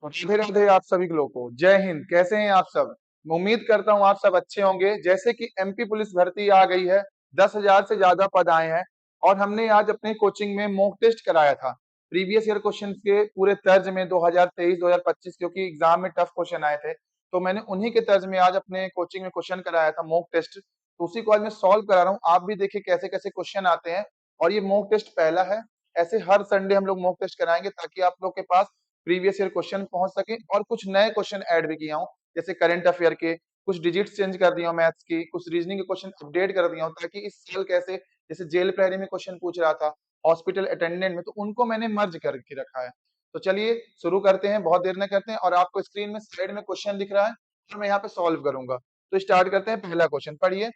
राधे राधे आप सभी लोगों को। जय हिंद। कैसे हैं आप सब? मैं उम्मीद करता हूं आप सब अच्छे होंगे। जैसे कि एमपी पुलिस भर्ती आ गई है, 10,000 से ज्यादा पद आए हैं और हमने आज अपने कोचिंग में मॉक टेस्ट कराया था प्रीवियस ईयर क्वेश्चन के पूरे तर्ज में 2023-2025, क्योंकि एग्जाम में टफ क्वेश्चन आए थे। तो मैंने उन्हीं के तर्ज में आज अपने कोचिंग में क्वेश्चन कराया था मॉक टेस्ट। तो उसी को आज मैं सॉल्व करा रहा हूँ। आप भी देखिए कैसे कैसे क्वेश्चन आते हैं। और ये मॉक टेस्ट पहला है। ऐसे हर संडे हम लोग मॉक टेस्ट कराएंगे ताकि आप लोग के पास प्रीवियस ईयर क्वेश्चन पहुंच सके और कुछ नए क्वेश्चन ऐड भी किया हूं, जैसे करंट अफेयर के कुछ डिजिट्स चेंज कर दिया हूं, मैथ्स की कुछ रीजनिंग के क्वेश्चन अपडेट कर दिया हूं, ताकि इस साल कैसे जैसे जेल प्रहरी में क्वेश्चन पूछ रहा था, हॉस्पिटल अटेंडेंट में, तो उनको मैंने मर्ज करके रखा है। तो चलिए शुरू करते हैं, बहुत देर न करते हैं। और आपको स्क्रीन में साइड में क्वेश्चन दिख रहा है और मैं यहाँ पे सॉल्व करूंगा। तो स्टार्ट करते हैं। पहला क्वेश्चन पढ़िए।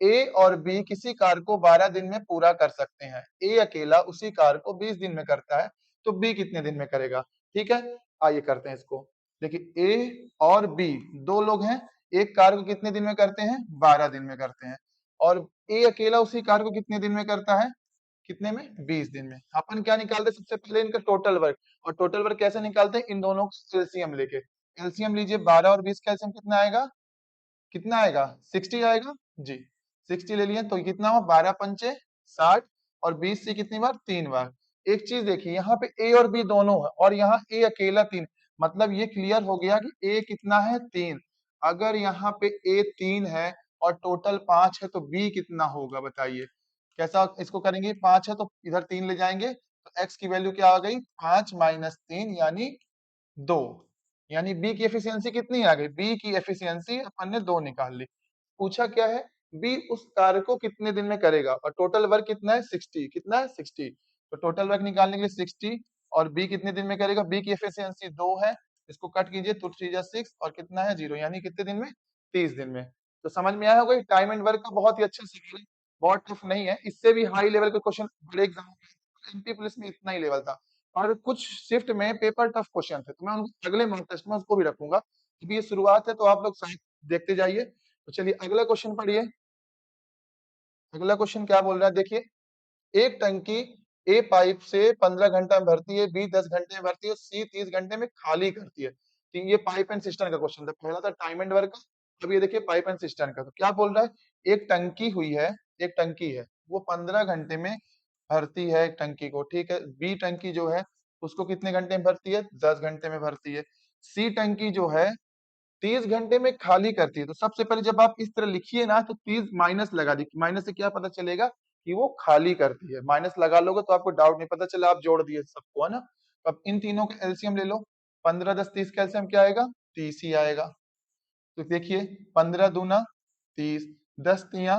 ए और बी किसी कार्य को 12 दिन में पूरा कर सकते हैं। ए अकेला उसी कार्य को 20 दिन में करता है, तो बी कितने दिन में करेगा? ठीक है, आइए करते हैं इसको। देखिए ए और बी दो लोग हैं। एक कार्य को कितने दिन में करते हैं? 12 दिन में करते हैं। और ए अकेला उसी कार्य को कितने दिन में करता है? कितने में? 20 दिन में। अपन क्या निकालते हैं? सबसे पहले इनका टोटल वर्क। और टोटल वर्क कैसे निकालते हैं? इन दोनों को एलसीएम लेके। एलसीएम लीजिए, 12 और 20 का एलसीएम कितना आएगा? कितना आएगा? 60 आएगा जी। 60 ले लिया तो कितना हुआ? 12 पंचे 60 और 20 से कितनी बार? 3 बार। एक चीज देखिए, यहाँ पे ए और बी दोनों है और यहाँ ए अकेला 3। मतलब ये क्लियर हो गया कि ए कितना है? 3। अगर यहाँ पे ए 3 है और टोटल 5 है तो बी कितना होगा बताइए? कैसा इसको करेंगे? 5 है तो इधर 3 ले जाएंगे, तो एक्स की वैल्यू क्या आ गई? 5 माइनस 3 यानी 2। यानी बी की एफिशिएंसी कितनी आ गई? बी की एफिशिएंसी अपन ने 2 निकाल ली। पूछा क्या है? बी उस कार्य को कितने दिन में करेगा और टोटल वर्क कितना है? 60। कितना है? 60। तो टोटल वर्क निकालने के लिए 60 और बी कितने दिन में करेगा? बी की एफिशिएंसी 2 है। इसको कट कीजिए तो 3 जा 6 और कितना है? 0। यानी कितने दिन में? 30 दिन में। तो समझ में आया होगा, टाइम एंड वर्क का बहुत ही अच्छा सवाल है, बहुत टफ नहीं है। इससे भी हाई लेवल के क्वेश्चन बड़े एग्जाम में, एमपी पुलिस में इतना ही लेवल था। और कुछ शिफ्ट में पेपर टफ क्वेश्चन थे, तो मैं उनको अगले मॉक टेस्ट में उसको भी रखूंगा। अभी ये शुरुआत है तो आप लोग साइड देखते जाइए। तो चलिए अगला क्वेश्चन पढ़िए। अगला क्वेश्चन क्या बोल रहा है देखिए। एक टंकी ए पाइप से 15 घंटा में भरती है, बी 10 घंटे में भरती है, सी 30 घंटे में खाली करती है। तो ये पाइप एंड सिस्टम का क्वेश्चन था। पहला था टाइम एंड वर्क का, अब ये देखिए पाइप एंड सिस्टम का। तो क्या बोल रहा है? एक टंकी हुई है, एक टंकी है, वो 15 घंटे में भरती है एक टंकी को, ठीक है। बी टंकी जो है उसको कितने घंटे में भरती है? 10 घंटे में भरती है। सी टंकी जो है 30 घंटे में खाली करती है। तो सबसे पहले जब आप इस तरह लिखिए ना तो 30 माइनस लगा दी। माइनस से क्या पता चलेगा? कि वो खाली करती है। माइनस लगा लोगे तो आपको डाउट नहीं, पता चला आप जोड़ दिए सबको, है ना। तो अब इन तीनों का एलसीएम ले लो। 15 10 30 का एलसीएम क्या आएगा? 30 ही आएगा। तो देखिए 15 दूना 30, 10 तिया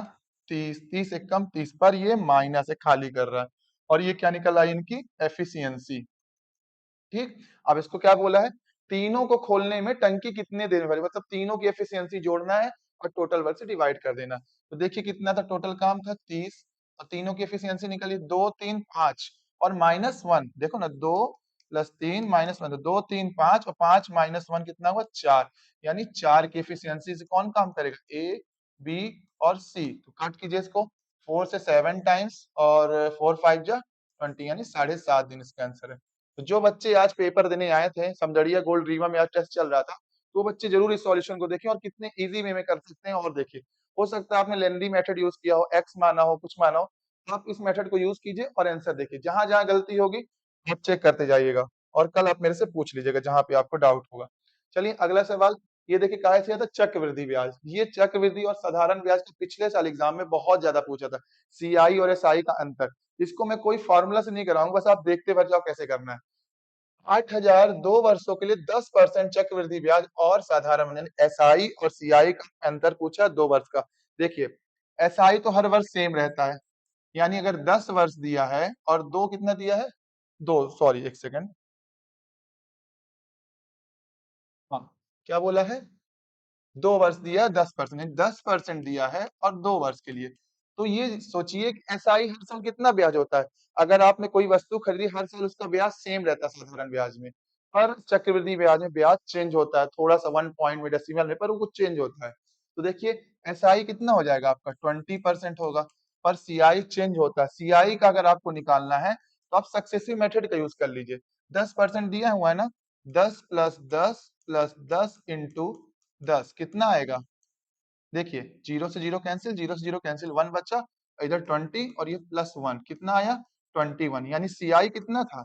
30, 30 एक कम 30, पर ये माइनस है, खाली कर रहा है। और ये क्या निकल आई? इनकी एफिशिएंसी। ठीक। अब इसको क्या बोला है? तीनों को खोलने में टंकी कितने देर में भरी, मतलब तीनों की एफिशिएंसी जोड़ना है और टोटल वर्क से डिवाइड कर देना। तो देखिए कितना था टोटल काम था? 30 और तीनों की एफिशिएंसी निकली 2 3 5 और -1। देखो ना, 2 + 3 -1, तो 2 3 5 और 5 -1 कितना हुआ? 4। यानी 4 की एफिशिएंसी से कौन काम करेगा? ए, बी और सी। तो काट कीजिए इसको। 4 से 7 टाइम्स और 4 5 जा 20, यानी 7.5 दिन इसका आंसर है। तो जो बच्चे आज पेपर देने आए थे, समदड़िया गोल्ड रीवा में आज टेस्ट चल रहा था, तो वो बच्चे जरूर इस सॉल्यूशन को देखें और कितने इजी वे में कर सकते हैं। और देखिए, हो सकता है आपने लेंदी मेथड यूज किया हो, एक्स माना हो, कुछ माना हो, तो आप इस मेथड को यूज कीजिए और आंसर देखिए। जहां जहां गलती होगी आप चेक करते जाइएगा और कल आप मेरे से पूछ लीजिएगा जहां पे आपको डाउट होगा। चलिए अगला सवाल। ये देखिए काहे से था? चक्रवृद्धि ब्याज। ये चक्रवृद्धि और साधारण ब्याज का पिछले साल एग्जाम में बहुत ज्यादा पूछा था। सीआई और एसआई का अंतर। इसको मैं कोई फॉर्मूला से नहीं कराऊंगा, बस आप देखते बढ़ जाओ कैसे करना है। 8,000 2 वर्षों के लिए 10% चक्रवृद्धि ब्याज और साधारण एसआई और सीआई का अंतर पूछा 2 वर्ष का। देखिए एसआई तो हर वर्ष सेम रहता है, यानी अगर 10 वर्ष दिया है और दो कितना दिया है? 2, सॉरी एक सेकंड, हाँ क्या बोला है? 2 वर्ष दिया 10%, 10% दिया है और 2 वर्ष के लिए। तो ये सोचिए कि एसआई हर साल कितना ब्याज होता है? अगर आपने कोई वस्तु खरीदी हर साल उसका ब्याज सेम रहता है साधारण ब्याज में। पर चक्रवृद्धि ब्याज में ब्याज चेंज होता है, थोड़ा सा 1 पॉइंट में डेसिमल में, पर वो कुछ चेंज होता है। तो देखिए एसआई कितना हो जाएगा आपका? 20% होगा। पर सीआई चेंज होता है। सीआई का अगर आपको निकालना है तो आप सक्सेसिव मेथड का यूज कर लीजिए। 10% दिया हुआ है ना, 10 + 10 + 10 इंटू 10 कितना आएगा? देखिए, जीरो से जीरो कैंसिल, जीरो से जीरो कैंसिल, 1 बचा, इधर 20 और ये +1 कितना आया? 21। यानी सीआई कितना था?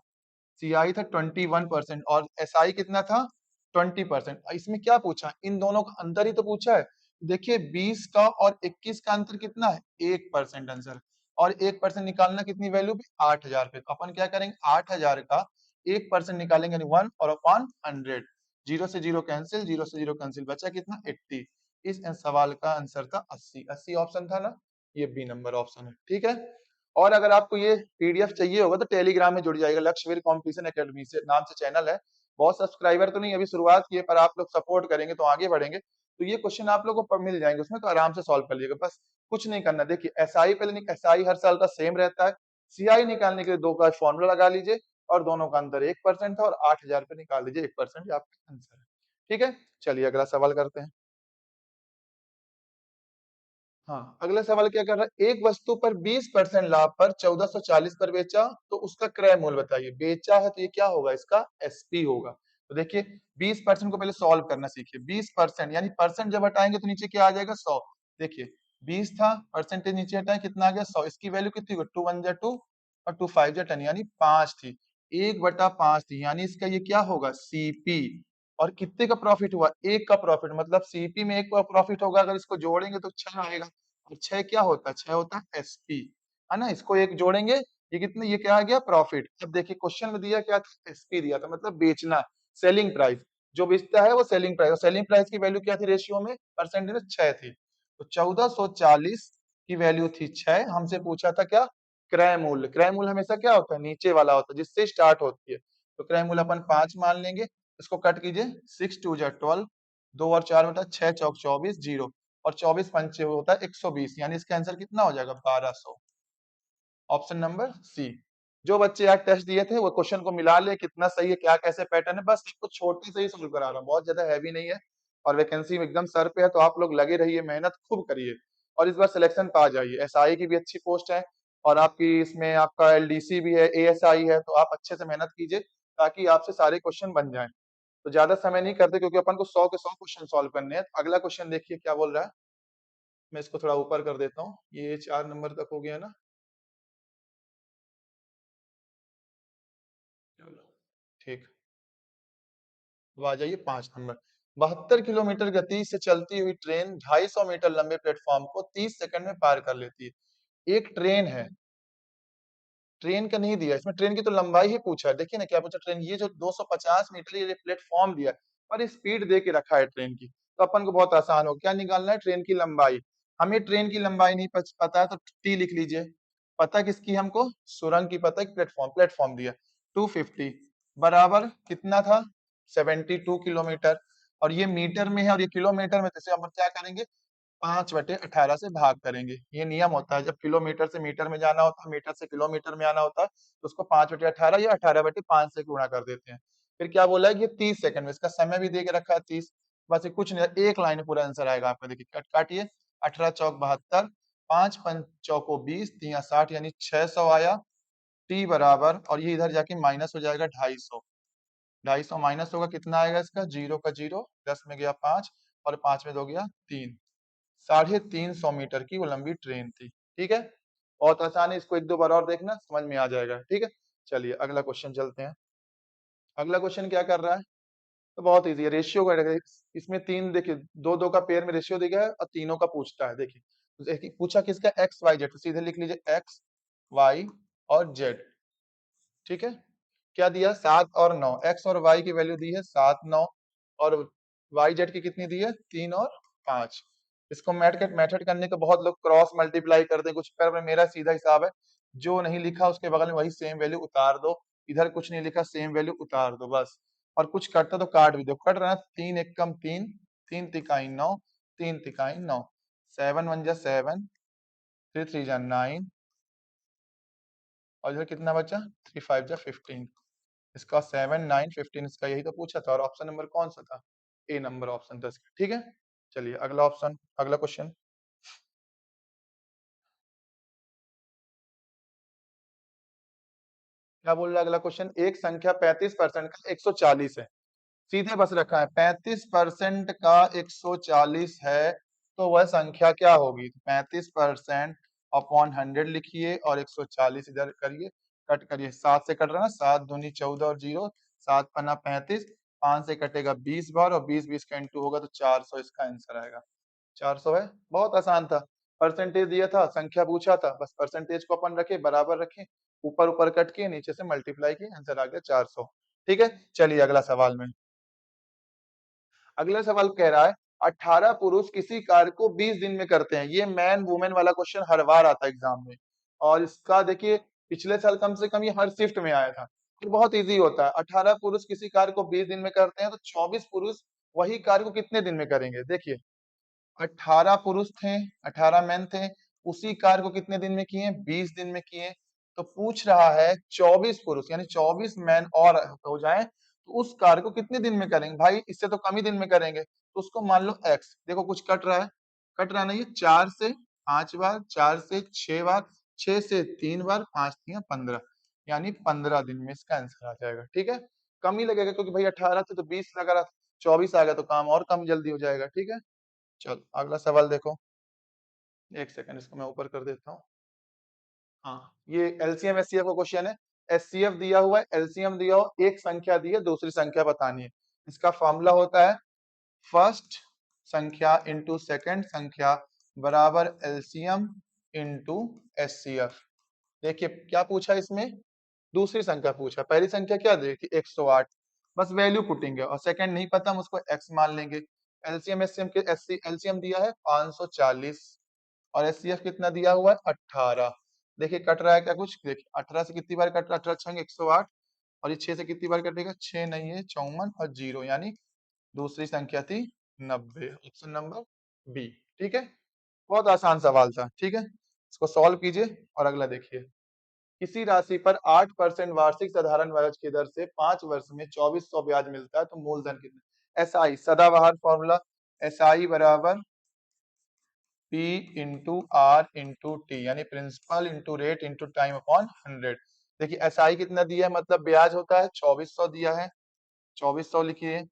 सीआई था 21% और एसआई कितना था? 20%। इसमें क्या पूछा? इन दोनों का अंतर ही तो पूछा है। देखिए 20 का और 21 का अंतर कितना है? 1% आंसर। और 1% निकालना कितनी वैल्यू पे? 8000 पे। तो अपन क्या करेंगे? 8000 का 1% निकालेंगे यानी 1 और अपॉन 100। जीरो से जीरो कैंसिल, जीरो से जीरो कैंसिल, बचा कितना? 80। इस सवाल का आंसर था 80। 80 ऑप्शन था ना? ये बी नंबर ऑप्शन है। ठीक है। और अगर आपको ये पीडीएफ चाहिए होगा तो टेलीग्राम में जुड़ जाइएगा, लक्ष्यवीर कॉम्पिटिशन एकेडमी से नाम से चैनल है। बहुत सब्सक्राइबर तो नहीं, अभी शुरुआत की है, पर आप लोग सपोर्ट करेंगे तो आगे बढ़ेंगे। तो ये क्वेश्चन आप लोगों को मिल जाएंगे उसमें, तो आराम से सॉल्व कर लीजिएगा। बस कुछ नहीं करना। देखिए एसआई पहले, एसआई हर साल का सेम रहता है। सीआई निकालने के लिए दो का फॉर्मूला लगा लीजिए और दोनों का अंतर 1% था और 8000 पे निकाल लीजिए 1%, आपका आंसर है। ठीक है, चलिए अगला सवाल करते हैं। हाँ, अगला सवाल क्या कर रहा है? एक वस्तु पर 20% लाभ पर 1440 पर बेचा, तो उसका क्रय मूल्य बताइए। बेचा है तो ये क्या होगा? इसका एसपी होगा। तो देखिए 20% को पहले सॉल्व करना सीखिए। 20% यानी परसेंट जब हटाएंगे तो नीचे क्या आ जाएगा? 100। देखिए 20 था, परसेंटेज नीचे हटाए कितना आ गया? 100। इसकी वैल्यू कितनी होगी? 2 1 जा 2 और 2 5 जा 10, यानी 5 थी। 1/5 थी, यानी इसका ये क्या होगा? सीपी। और कितने का प्रॉफिट हुआ? एक का प्रॉफिट, मतलब सीपी में एक का प्रॉफिट होगा, अगर इसको जोड़ेंगे तो 6 आएगा। और 6 क्या होता है? 6 होता है एसपी, है ना? इसको एक जोड़ेंगे, ये कितने, ये क्या आ गया? प्रॉफिट। अब देखिए क्वेश्चन में दिया क्या था? एसपी दिया था, मतलब बेचना, सेलिंग प्राइस। जो बेचता है वो सेलिंग प्राइस, और सेलिंग प्राइस की वैल्यू क्या थी रेशियो में? परसेंटेज में 6 थी। तो 1440 की वैल्यू थी 6। हमसे पूछा था क्या? क्रय मूल्य। क्रय मूल्य हमेशा क्या होता है? नीचे वाला होता है, जिससे स्टार्ट होती है। तो क्रय मूल्य अपन 5 मान लेंगे। इसको कट कीजिए, 6 2 जा 12, 2 और 4 बटा 6 चौक 24, जीरो, और 24 पंचे होता है 120, यानी इसका आंसर कितना हो जाएगा? 1200। Option number C. जो बच्चे आज टेस्ट दिए थे वो क्वेश्चन को मिला ले, कितना सही है, क्या कैसे पैटर्न है, बस कुछ छोटे से ही सोल्व करा रहा हूँ, बहुत ज्यादा हैवी नहीं है। और वैकेंसी एकदम सर पे है, तो आप लोग लगे रहिए, मेहनत खूब करिए और इस बार सिलेक्शन पा जाइए। एसआई की भी अच्छी पोस्ट है और आपकी इसमें आपका एलडीसी भी है, एएसआई है, तो आप अच्छे से मेहनत कीजिए ताकि आपसे सारे क्वेश्चन बन जाएं। तो ज्यादा समय नहीं करते क्योंकि अपन को 100 के 100 क्वेश्चन सॉल्व करने हैं। अगला क्वेश्चन देखिए क्या बोल रहा है। मैं इसको थोड़ा ऊपर कर देता हूँ, ये 4 नंबर तक हो गया ना। चलो ठीक। अब आ जाइए 5 नंबर। 72 किलोमीटर गति से चलती हुई ट्रेन 250 मीटर लंबे प्लेटफॉर्म को 30 सेकंड में पार कर लेती है। एक ट्रेन है, ट्रेन का नहीं दिया इसमें, ट्रेन की तो लंबाई ही पूछा है। देखिए ना क्या पूछा, ट्रेन ये जो 250 मीटर ये प्लेटफॉर्म दिया है, पर स्पीड दे के रखा है ट्रेन की, तो अपन को बहुत आसान हो। क्या निकालना है? ट्रेन की लंबाई। हमें ट्रेन की लंबाई नहीं पता है तो टी लिख लीजिए। पता किसकी हमको? सुरंग की पता है, प्लेटफॉर्म, प्लेटफॉर्म दिया 250 बराबर कितना था? 72 किलोमीटर। और ये मीटर में है और ये किलोमीटर में, जैसे हम क्या करेंगे? 5/18 से भाग करेंगे। ये नियम होता है, जब किलोमीटर से मीटर में जाना होता है, मीटर से किलोमीटर में आना होता है, तो उसको 5/18 या 18/5 से गुणा कर देते हैं। फिर क्या बोला है कि 30 सेकंड में, इसका समय भी दे के रखा है 30। बस ये कुछ नहीं, एक लाइन में पूरा आंसर आएगा आपका। देखिए कट काटिए, 18 चौक 72, 5 पंच चौको 20, 3 60, यानी 600 आया। टी बराबर, और ये इधर जाके माइनस हो जाएगा 250। 250 माइनस होगा, कितना आएगा इसका? जीरो का जीरो, 10 में गया 5 और 5 में दो गया 3। 350 मीटर की वो लंबी ट्रेन थी। ठीक है, बहुत आसान है, इसको एक दो बार और देखना, समझ में आ जाएगा। ठीक है, चलिए अगला क्वेश्चन चलते हैं। अगला क्वेश्चन क्या कर रहा है? तो बहुत इजी है, रेशियो का। इसमें तीन देखिए, दो दो का पेयर में रेशियो दिया है और तीनों का पूछता है। देखिए पूछा किसका? एक्स वाई जेड, तो सीधे लिख लीजिए एक्स वाई और जेड। ठीक है, क्या दिया? 7 और 9। एक्स और वाई की वैल्यू दी है 7 9, और वाई जेड की कितनी दी है? 3 और 5। इसको मेथड करने के बहुत लोग क्रॉस मल्टीप्लाई करते हैं कुछ, पर मेरा सीधा हिसाब है, जो नहीं लिखा उसके बगल में वही सेम वैल्यू उतार दो। इधर कुछ नहीं लिखा, सेम वैल्यू उतार दो बस। और कुछ कटता तो काट भी दो। कट रहा है 3 एकम 3, 3 तिकाई 9, 3 तिकाई 9, 7 1 जा 7, 3 3 जा 9, और इधर कितना बचा? 3 5 जा 15। इसका 7 9 15, इसका यही तो पूछा था। और ऑप्शन नंबर कौन सा था? ए नंबर ऑप्शन था इसका। ठीक है, चलिए अगला ऑप्शन, अगला क्वेश्चन क्या बोल रहा है? अगला क्वेश्चन, एक संख्या 35% का 140 है। सीधे बस रखा है। 35% का 140 है तो वह संख्या क्या होगी? 35% अपॉन 100 लिखिए और 140 इधर करिए, कट करिए। 7 से कट रहा है ना, 7 दूनी 14 और 0, 7 पन्ना 35, 5 से कटेगा 20 बार और 20 का इंटू होगा तो 400 इसका आंसर आएगा। 400 है, बहुत आसान था। परसेंटेज दिया था, संख्या पूछा था, बस परसेंटेज को अपन रखे, बराबर रखे, ऊपर ऊपर कट किए, नीचे से मल्टीप्लाई किए, आंसर आ गया 400। ठीक है, चलिए अगला सवाल में। अगला सवाल कह रहा है 18 पुरुष किसी कार्य को 20 दिन में करते हैं। ये मैन वुमेन वाला क्वेश्चन हर बार आता है एग्जाम में, और इसका देखिए पिछले साल कम से कम ये हर शिफ्ट में आया था। तो बहुत इजी होता है। 18 पुरुष किसी कार्य को 20 दिन में करते हैं तो 24 पुरुष वही कार्य को कितने दिन में करेंगे? देखिए 18 पुरुष थे, 18 मैन थे, उसी कार्य को कितने दिन में किए? 20 दिन में किए। तो पूछ रहा है 24 पुरुष यानी 24 मैन और हो जाए तो उस कार्य को कितने दिन में करेंगे? भाई इससे तो कम ही दिन में करेंगे, तो उसको मान लो एक्स। देखो कुछ कट रहा है, कट रहा नहीं है। 4 से 5 बार, 4 से 6 बार, 6 से 3 बार, 5 3 15, यानी 15 दिन में इसका आंसर आ जाएगा। ठीक है, कम ही लगेगा क्योंकि भाई 18 थे तो 20 लगा रहा, 24 आ गया तो काम और कम जल्दी हो जाएगा। ठीक है, चलो अगला सवाल देखो। एक सेकंड, इसको मैं ऊपर कर देता हूँ। हाँ, ये एलसीएम एचसीएफ का क्वेश्चन है। एचसीएफ दिया हुआ है, एलसीएम दिया हो, एक संख्या दी है, दूसरी संख्या बतानी है। इसका फॉर्मूला होता है फर्स्ट संख्या इंटू सेकंड संख्या बराबर एलसीएम इंटू एचसीएफ। देखिए क्या पूछा इसमें, दूसरी संख्या पूछा, पहली संख्या क्या देखी 108, बस वैल्यू पुटिंग है और सेकंड नहीं पता, हम उसको एक्स मान लेंगे। एलसीएम एचसीएम के एलसीएम दिया है 540 और एचसीएफ कितना दिया हुआ है 18। देखिए कट रहा है क्या कुछ? देखिए 18 से कितनी बार कट रहा है? 18 छंग 108, और ये 6 से कितनी बार कटेगा? 6 नहीं है 54 और 0, यानी दूसरी संख्या थी 90, ऑप्शन नंबर बी। ठीक है, बहुत आसान सवाल था। ठीक है, इसको सॉल्व कीजिए और अगला देखिए। किसी राशि पर 8% वार्षिक साधारण ब्याज की दर से 5 वर्ष में 2400 ब्याज मिलता है तो मूलधन कितना? एसआई सदाबहार फॉर्मूला, एसआई बराबर P into R into T, यानी principal into rate into time upon 100। देखिए एसआई कितना दिया है, मतलब ब्याज होता है 2400 दिया है, 2400 लिखिए।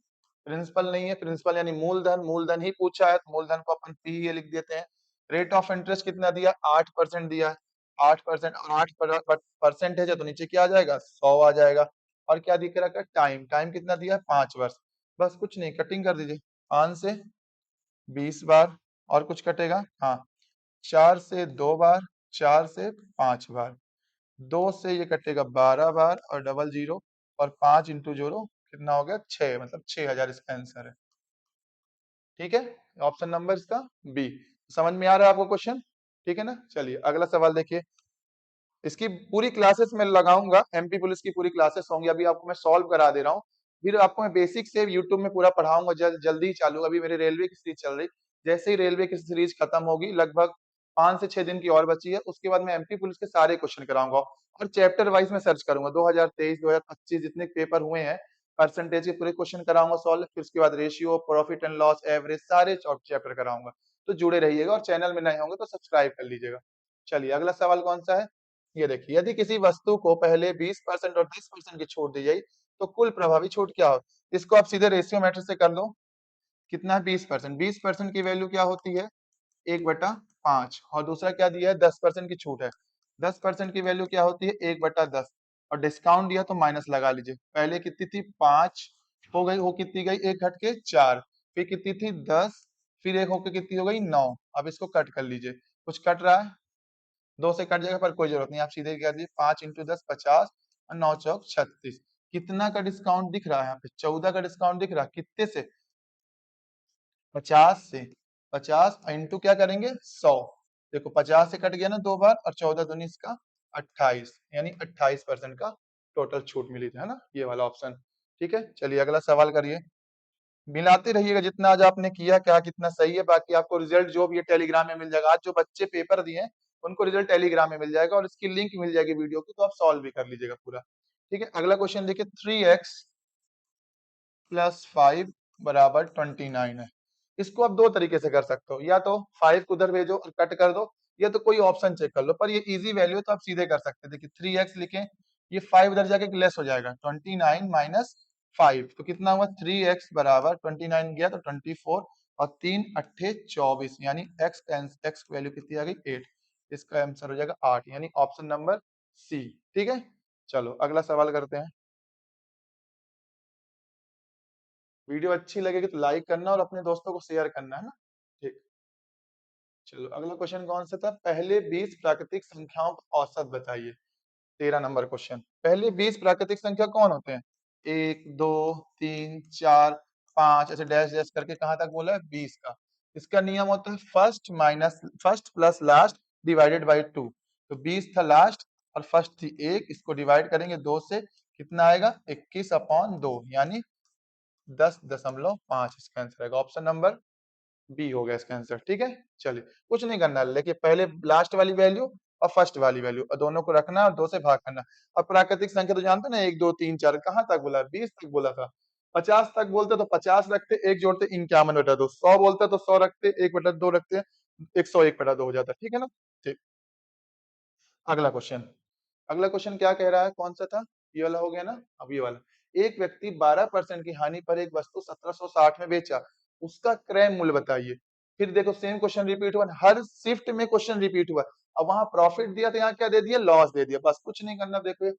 प्रिंसिपल नहीं है, प्रिंसिपल यानी मूलधन, मूलधन ही पूछा है तो मूलधन को अपन पी ही लिख देते हैं। रेट ऑफ इंटरेस्ट कितना दिया? 8% दिया है, 8%, और 8% है तो नीचे क्या आ जाएगा? 100 आ जाएगा। और क्या दिख रहा है? टाइम, टाइम कितना दिया है? 5 वर्ष। बस कुछ नहीं, कटिंग कर दीजिए। 5 से 20 बार और कुछ कटेगा? हाँ, 4 से 2 बार, 4 से 5 बार, 2 से ये कटेगा 12 बार और डबल जीरो, और 5 इंटू जीरो कितना हो गया? 6, मतलब 6000 इसका आंसर है। ठीक है, ऑप्शन नंबर इसका बी। समझ में आ रहा है आपको क्वेश्चन? ठीक है ना, चलिए अगला सवाल देखिए। इसकी पूरी क्लासेस में लगाऊंगा, एमपी पुलिस की पूरी क्लासेस होंगी, अभी आपको मैं सॉल्व करा दे रहा हूँ। फिर आपको मैं बेसिक से यूट्यूब में पूरा पढ़ाऊंगा, जल्दी ही चालू। अभी मेरी रेलवे की सीरीज चल रही, जैसे ही रेलवे की सीरीज खत्म होगी, लगभग 5 से 6 दिन की और बची है, उसके बाद मैं एमपी पुलिस के सारे क्वेश्चन कराऊंगा और चैप्टर वाइज में सर्च करूंगा। 2023 2025 जितने पेपर हुए हैं, परसेंटेज के पूरे क्वेश्चन कराऊंगा सॉल्व, फिर उसके बाद ratio, profit and loss, average, सारे चैप्टर कराऊंगा। तो जुड़े रहिएगा, और चैनल में नए होंगे तो सब्सक्राइब कर लीजिएगा। चलिए अगला सवाल कौन सा है, ये देखिए। यदि किसी वस्तु को पहले 20% और 10% की छूट दी जाए तो कुल प्रभावी छूट क्या हो? इसको आप सीधे रेशियो मेथड से कर लो। कितना है? 20%। 20% की वैल्यू क्या होती है? 1/5। और दूसरा क्या दिया है? 10% की छूट है। 10% की वैल्यू क्या होती है? 1/10। और डिस्काउंट दिया तो माइनस लगा लीजिए। पहले कितनी थी? 5 हो गई, वो कितनी गई? एक घट के 4, फिर कितनी थी? 10, फिर एक होके कितनी हो गई? 9। अब इसको कट कर लीजिए। कुछ कट रहा है? 2 से कट जाएगा पर कोई जरूरत नहीं, आप सीधे कर दीजिए। 5 इंटू 10 50 और 9 चौक 36। कितना का डिस्काउंट दिख रहा है यहाँ पे? 14 का डिस्काउंट दिख रहा है। कितने से? 50 से। 50 इंटू क्या करेंगे? 100। देखो 50 से कट गया ना 2 बार, और 14 दूनी इसका 28, यानी 28% का टोटल छूट मिली थी, है ना, ये वाला ऑप्शन। ठीक है, चलिए अगला सवाल करिए। मिलाते रहिएगा जितना आज आपने किया, क्या कितना सही है। बाकी आपको रिजल्ट जो भी है टेलीग्राम में मिल जाएगा। आज जो बच्चे पेपर दिए हैं उनको रिजल्ट टेलीग्राम में मिल जाएगा, और इसकी लिंक मिल जाएगी वीडियो की, तो आप सॉल्व भी कर लीजिएगा पूरा। ठीक है, अगला क्वेश्चन देखिए। 3x प्लस 5 बराबर 29 है। इसको आप दो तरीके से कर सकते हो, या तो 5 को उधर भेजो और कट कर दो, या तो कोई ऑप्शन चेक कर लो। पर ये इजी वैल्यू है तो आप सीधे कर सकते हैं। देखिए 3x लिखें, ये 5 इधर जाके लेस हो जाएगा, 29 माइनस 5 तो कितना हुआ 3x बराबर 29 गया तो 24 और 3 अट्ठे 24 यानी x की वैल्यू कितनी आ गई 8। इसका आंसर हो जाएगा 8 यानी ऑप्शन नंबर सी। ठीक है, चलो अगला सवाल करते हैं। वीडियो अच्छी लगेगी तो लाइक करना और अपने दोस्तों को शेयर करना है ना। ठीक, चलो अगला क्वेश्चन कौन सा था, पहले 20 प्राकृतिक संख्याओं का औसत बताइए। 13 नंबर क्वेश्चन, पहले 20 प्राकृतिक संख्या कौन होते हैं, 1 2 3 4 5 ऐसे डैश डैश करके कहां तक बोला है 20 का। इसका नियम होता है first plus last divided by 2। तो 20 था लास्ट और फर्स्ट थी 1, इसको डिवाइड करेंगे 2 से, कितना आएगा 21/2 यानी 10.5। इसका आंसर आएगा ऑप्शन नंबर बी हो गया इसका आंसर। ठीक है, चलिए कुछ नहीं करना, लेकिन पहले लास्ट वाली वैल्यू और फर्स्ट वाली वैल्यू और दोनों को रखना और 2 से भाग करना। अब प्राकृतिक संख्या तो जानते ना 1 2 3 4 कहाँ तक बोला 20 तक बोला था। 50 तक बोलते तो 50 रखते, एक जोड़ते 51/2। 100 बोलते तो 100 रखते, 1/2 रखते 101/2 हो जाता। ठीक है ना। ठीक, अगला क्वेश्चन, अगला क्वेश्चन क्या कह रहा है, कौन सा था, ये वाला हो गया ना। अब ये वाला, एक व्यक्ति 12% की हानि पर एक वस्तु 1760 में बेचा, उसका क्रय मूल्य बताइए। फिर देखो सेम क्वेश्चन रिपीट हुआ, हर शिफ्ट में क्वेश्चन रिपीट हुआ। अब वहां प्रॉफिट दिया तो यहाँ क्या दे दिया, लॉस दे दिया, बस कुछ नहीं करना। देखो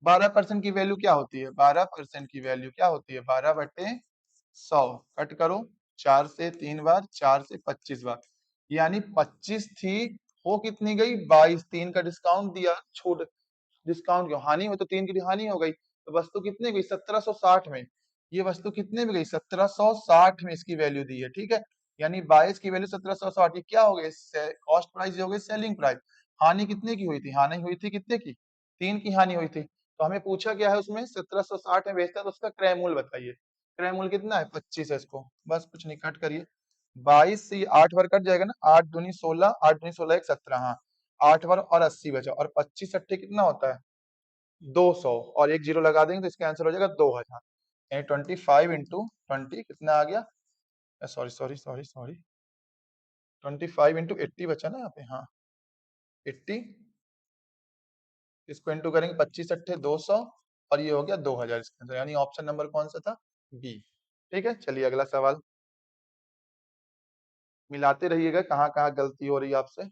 12% की वैल्यू क्या होती है, 12% की वैल्यू क्या होती है, 12/100 कट करो 4 से 3 बार, 4 से 25 बार, यानी 25 थी, हो कितनी गई 22। 3 का डिस्काउंट दिया, छूट डिस्काउंट क्यों, हानि हो तो 3 की हानि हो गई, तो वस्तु कितने गई 1760 में। ये वस्तु कितने में गई 1760 में, इसकी वैल्यू दी है। ठीक है, यानी 22 की वैल्यू 1760, ये क्या हो गई कॉस्ट प्राइस हो गई, सेलिंग प्राइस। हानि कितने की हुई थी, हानि हुई थी कितने की, 3 की हानि हुई थी। तो हमें पूछा क्या है उसमें 1760 में बेचता है तो उसका क्रय मूल्य बताइए। क्रय मूल्य कितना है 25 है, इसको बस कुछ नहीं कट करिए, 22 से 8 बार कट जाएगा ना, 8 दूनी 16, 8 दूनी 16 एक 17, हाँ 8 बार और 80 बचा, और 25 अट्ठे कितना होता है 200, और एक जीरो लगा देंगे तो इसका आंसर हो जाएगा 2000। यानी 25 into 20 कितना आ गया, sorry sorry sorry sorry 25 into 80 बचा ना यहाँ पे, हाँ 80, इसको इंटू करेंगे 25 अट्ठे 200 और ये हो गया 2000 इसका आंसर, यानी ऑप्शन नंबर कौन सा था, बी। ठीक है, चलिए अगला सवाल, मिलाते रहिएगा कहाँ कहाँ गलती हो रही है आपसे।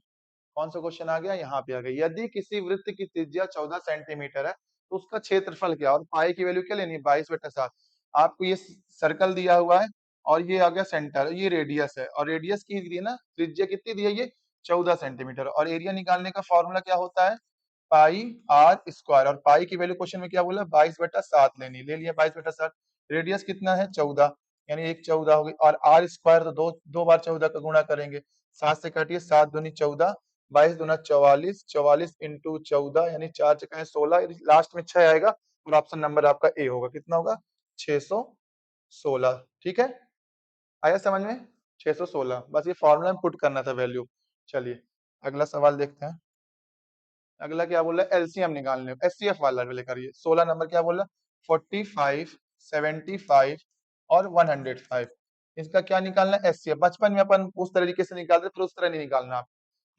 कौन सा क्वेश्चन आ गया, यहाँ पे आ गया, यदि किसी वृत्त की त्रिज्या 14 सेंटीमीटर है तो उसका क्षेत्रफल क्या, और पाई की वैल्यू क्या लेनी है 22/7। आपको ये सर्कल दिया हुआ है और ये आ गया सेंटर, ये रेडियस है, और रेडियस की दी है ना, त्रिज्या कितनी दी है ये 14 सेंटीमीटर, और एरिया निकालने का फॉर्मूला क्या होता है पाई आर स्क्वायर, और पाई की वैल्यू क्वेश्चन में क्या बोला 22/7 लेनी, ले लिया 22/7। रेडियस कितना है 14, यानी एक 14 हो गई, और आर स्क्वायर तो दो दो बार 14 का गुणा करेंगे, 7 से काटिए 7 दूनी 14, 22 दूना 44, 44 इंटू 14 यानी 4 चक्का 16, लास्ट में 6 आएगा और ऑप्शन नंबर आपका ए होगा, कितना होगा 616। ठीक है, आया समझ में 616, बस ये फॉर्मूला में पुट करना था वैल्यू। चलिए अगला सवाल देखते हैं। अगला क्या बोला एलसीएम निकालने, एचसीएफ वाला लेकर, ये 16 नंबर क्या बोला 45 75 और 105, इसका क्या निकालना है एचसीएफ। बचपन में अपन उस तरीके से निकालते, फिर उस तरह नहीं निकालना आप।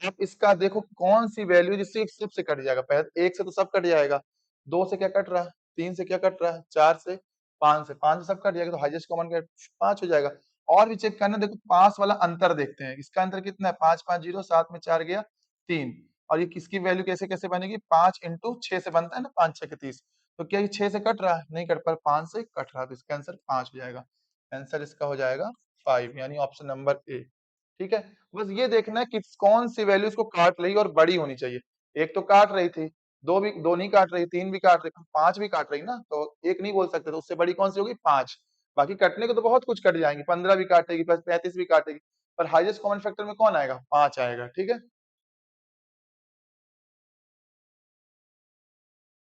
अब इसका देखो कौन सी वैल्यू जिससे सब से कट जाएगा, पहले एक से तो सब कट जाएगा, दो से क्या कट रहा है, तीन से क्या कट रहा है, चार से, पांच से सब कट जाएगा, तो हाईएस्ट कॉमन क्या 5 हो जाएगा। और भी चेक करना, देखो 5 वाला अंतर देखते हैं, इसका अंतर कितना है 5 5 0, 7 में 4 गया 3, और ये किसकी वैल्यू कैसे कैसे बनेगी 5 इंटू 6 से बनता है ना, 5 6 के 30, तो क्या ये 6 से कट रहा है, नहीं कट पर 5 से कट रहा है, तो इसका आंसर 5 हो जाएगा। आंसर इसका हो जाएगा 5 यानी ऑप्शन नंबर ए। ठीक है, बस ये देखना है कि कौन सी वैल्यू इसको काट रही है और बड़ी होनी चाहिए। एक तो काट रही थी, दो नहीं काट रही, तीन भी काट रही, पांच भी काट रही ना, तो एक नहीं बोल सकते, तो उससे बड़ी कौन सी होगी 5। बाकी कटने को तो बहुत कुछ कट जाएंगे, 15 भी काटेगी, 35 भी काटेगी, पर हाईएस्ट कॉमन फैक्टर में कौन आएगा 5 आएगा। ठीक है,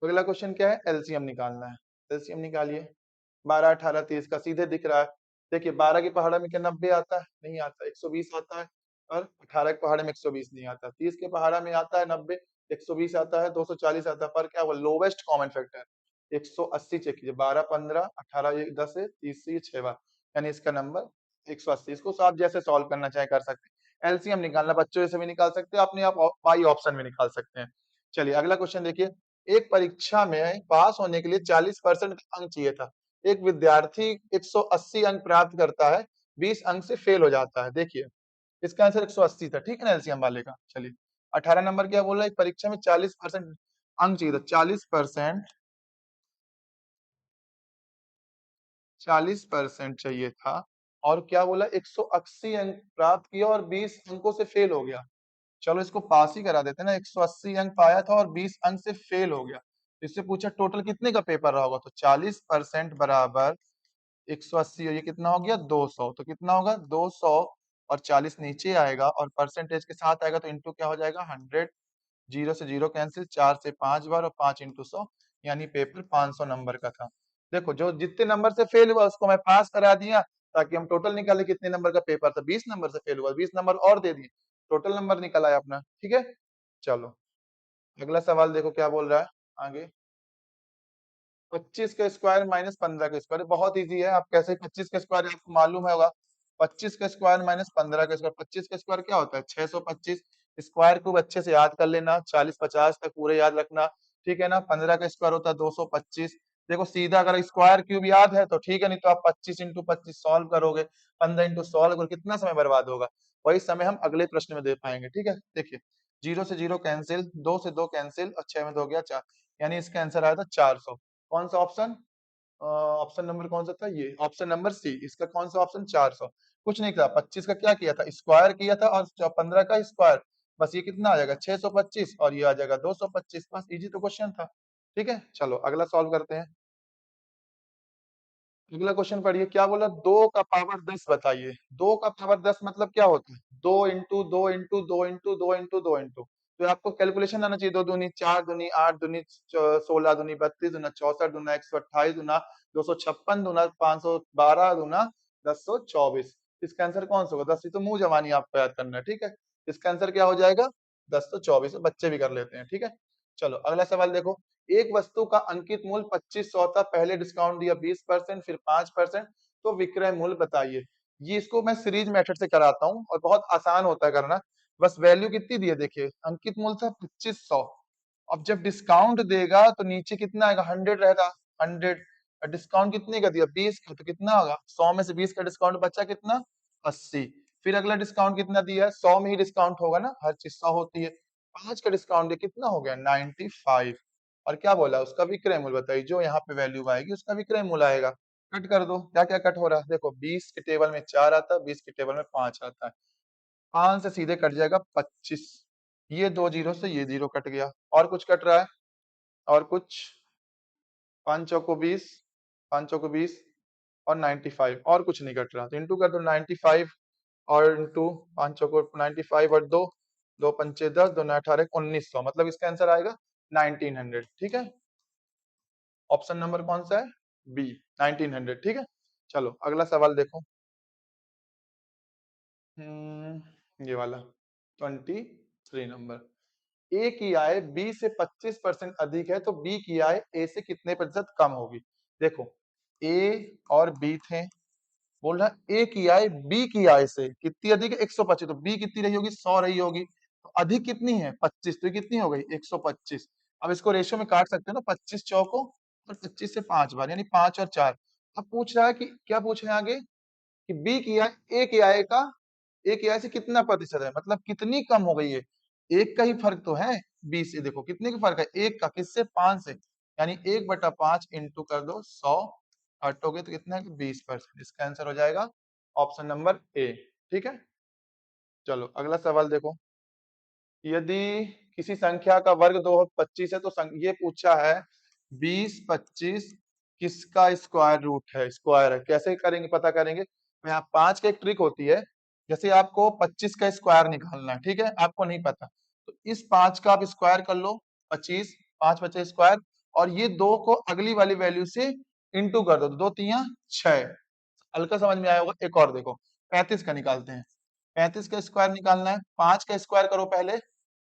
तो अगला क्वेश्चन क्या है एलसीएम निकालना है। एलसीएम निकालिए, 12 18 30 का सीधे दिख रहा है। देखिए 12 की पहाड़ा में क्या 90 आता है, नहीं आता, 120 आता है, और 18 के पहाड़े में 120 नहीं आता, 30 के पहाड़ा में आता है 90, 120 आता है, 240 आता है, पर क्या हुआ लोवेस्ट कॉमन फैक्टर 180 चेक कीजिए, 12 15 18 ये 10 है, 30 से ये 6 बार, यानी इसका नंबर 180। इसको तो आप जैसे सॉल्व करना चाहे कर सकते हैं, एलसीएम निकालना बच्चों जैसे भी निकाल सकते हैं, अपने आप बाई ऑप्शन में निकाल सकते हैं। चलिए अगला क्वेश्चन देखिए, एक परीक्षा में पास होने के लिए 40% अंक चाहिए था, एक विद्यार्थी 180 अंक प्राप्त करता है, 20 अंक से फेल हो जाता है। देखिए इसका आंसर 180 था, ठीक है ना एलसीएम वाले का। चलिए 18 नंबर क्या बोल रहा है, एक परीक्षा में 40% अंक चाहिए था, 40% चाहिए था, और क्या बोला 180 अंक प्राप्त किया और 20 अंकों से फेल हो गया। चलो इसको पास ही करा देते हैं ना, 180 अंक पाया था और 20 अंक से फेल हो गया। इससे पूछा टोटल कितने का पेपर रहा होगा, तो 40% बराबर 180, ये कितना हो गया 200, तो कितना होगा 200, और 40 नीचे आएगा और परसेंटेज के साथ आएगा तो इंटू क्या हो जाएगा 100। जीरो से जीरो कैंसिल, 4 से 5 बार और 5 इंटू 100, यानी पेपर 500 नंबर का था। देखो जो जितने नंबर से फेल हुआ उसको मैं पास करा दिया, ताकि हम टोटल निकाले कितने नंबर का पेपर था, 20 नंबर से फेल हुआ, 20 नंबर और दे दिए, टोटल नंबर निकल आया अपना। ठीक है, चलो अगला सवाल देखो क्या बोल रहा है आगे। 25 का स्क्वायर माइनस 15 का स्क्वायर, बहुत इजी है। आप कैसे 25 का स्क्वायर आपको मालूम होगा, 25 का स्क्वायर माइनस 15 का स्क्वायर, 25 का स्क्वायर क्या होता है 625। स्क्वायर खूब अच्छे से याद कर लेना, 40-50 तक पूरे याद रखना, ठीक है ना। 15 का स्क्वायर होता है 225। देखो सीधा अगर स्क्वायर क्यूब याद है तो ठीक है, नहीं तो आप 25 इंटू 25 सॉल्व करोगे, 15 इंटू सॉल्व करोगे, कितना समय बर्बाद होगा। वही समय हम अगले प्रश्न में दे पाएंगे। ठीक है, देखिए जीरो से जीरो कैंसिल, दो से दो कैंसिल, और 6 में 2 गया 4, यानी इसका आंसर आया था 400। कौन सा ऑप्शन, ऑप्शन नंबर कौन सा था, ये ऑप्शन नंबर सी, इसका कौन सा ऑप्शन 400। कुछ नहीं था, 25 का क्या किया था स्क्वायर किया था, और 15 का स्क्वायर, बस ये कितना आ जाएगा 625, और ये आ जाएगा 225, बस इजी तो क्वेश्चन था। ठीक है, चलो अगला सॉल्व करते हैं। अगला क्वेश्चन पढ़िए, क्या बोला 2 का पावर 10 बताइए। 2 का पावर 10 मतलब क्या होता है, 2 into 2 into 2 into 2 into 2 into. तो आपको कैलकुलेशन आना चाहिए, 2 दूनी 4 दूनी 8 दूनी 16 दूनी 32 दूना 64 दूना 128 दूना 256 दूना 512 दूना 1024। इसका आंसर कौन सा होगा, 10 तो मुंह जवानी आपको याद करना है। ठीक है, इसका आंसर क्या हो जाएगा 1024, बच्चे भी कर लेते हैं। ठीक है, चलो अगला सवाल देखो। एक वस्तु का अंकित मूल्य 2500 था, पहले डिस्काउंट दिया 20%, फिर 5%, तो विक्रय मूल्य बताइए। ये इसको मैं सीरीज मेथड से कराता हूँ और बहुत आसान होता है करना। बस वैल्यू कितनी दी है देखिए, अंकित मूल्य था 2500, अब जब डिस्काउंट देगा तो नीचे कितना आएगा 100 रहेगा, 100, डिस्काउंट कितने का दिया 20 का, तो कितना होगा 100 में से 20 का डिस्काउंट बचा कितना 80। फिर अगला डिस्काउंट कितना दिया है, 100 में ही डिस्काउंट होगा ना, हर चीज 100 होती है। 5 का डिस्काउंट दिया कितना हो गया 95। और क्या बोला उसका विक्रय मूल्य बताइए, जो यहाँ पे वैल्यू आएगी उसका विक्रय मूल्य आएगा। कट कर दो, क्या क्या कट हो रहा है देखो, 20 के टेबल में 4 आता है, 20 के टेबल में 5 आता है, 5 से सीधे कट जाएगा 25, ये 2 जीरो से ये जीरो कट गया, और कुछ कट रहा है, और कुछ 5 चौको 20, 5 चौको 20 और 95, और कुछ नहीं कट रहा, तो इंटू कर दो 95 और इंटू 5 चौको 95 और दो, दो पंचे 10, दो नौ 18, 1900, मतलब इसका आंसर आएगा 1900। ठीक है, ऑप्शन नंबर कौन सा है, बी 1900। ठीक है, चलो अगला सवाल देखो। ये वाला 23 नंबर। ए की आय बी से 25% अधिक है, तो बी की आय ए से कितने प्रतिशत कम होगी। देखो ए और बी थे, बोल रहा ए की आय बी की आय से कितनी अधिक है 125, तो बी कितनी रही होगी 100 रही होगी, तो अधिक कितनी है 25, तो ये कितनी हो गई 125। अब इसको रेशियो में काट सकते हो ना, 25 चौको और 25 से 5 बार, यानी 5 और 4। अब पूछ रहा है कि क्या पूछ रहे हैं आगे, कि बी की आय ए की आय का, ए की आय से कितना प्रतिशत है, मतलब कितनी कम हो गई है। एक का ही फर्क तो है, बी से देखो कितने का फर्क है, एक का, किससे 5 से, यानी 1/5 इंटू कर दो 100, हटोगे तो कितना है 20%, इसका आंसर हो जाएगा ऑप्शन नंबर ए। ठीक है, चलो अगला सवाल देखो। यदि किसी संख्या का वर्ग 225 है, तो ये पूछा है 20-25 किसका स्क्वायर रूट है, स्क्वायर है, कैसे करेंगे पता करेंगे। तो यहाँ 5 का एक ट्रिक होती है, जैसे आपको 25 का स्क्वायर निकालना है, ठीक है, आपको नहीं पता, तो इस 5 का आप स्क्वायर कर लो, 25, 5 25 स्क्वायर, और ये 2 को अगली वाली वैल्यू से इंटू कर दो, 2 तिया 6। हल्का समझ में आया होगा, एक और देखो 35 का निकालते हैं। 35 का स्क्वायर निकालना है, 5 का स्क्वायर करो पहले,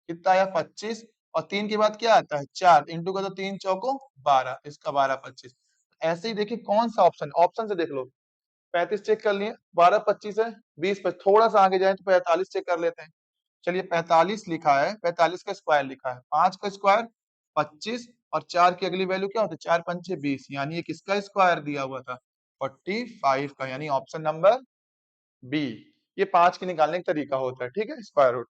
कितना आया 25, और 3 के बाद क्या आता है 4, इंटू कर दो 3 चौको 12, इसका 12 25। ऐसे ही देखिए कौन सा ऑप्शन, ऑप्शन से देख लो। 35 चेक कर लिए, 12 25 है, 20 पर थोड़ा सा आगे जाए तो 45 चेक कर लेते हैं। चलिए 45 लिखा है, 45 का स्क्वायर लिखा है, 5 का स्क्वायर 25, और 4 की अगली वैल्यू क्या होती है, 4 पंचे 20, यानी ये किसका स्क्वायर दिया हुआ था, 45 का, यानी ऑप्शन नंबर बी। ये 5 के निकालने का तरीका होता है, ठीक है, स्क्वायर रूट।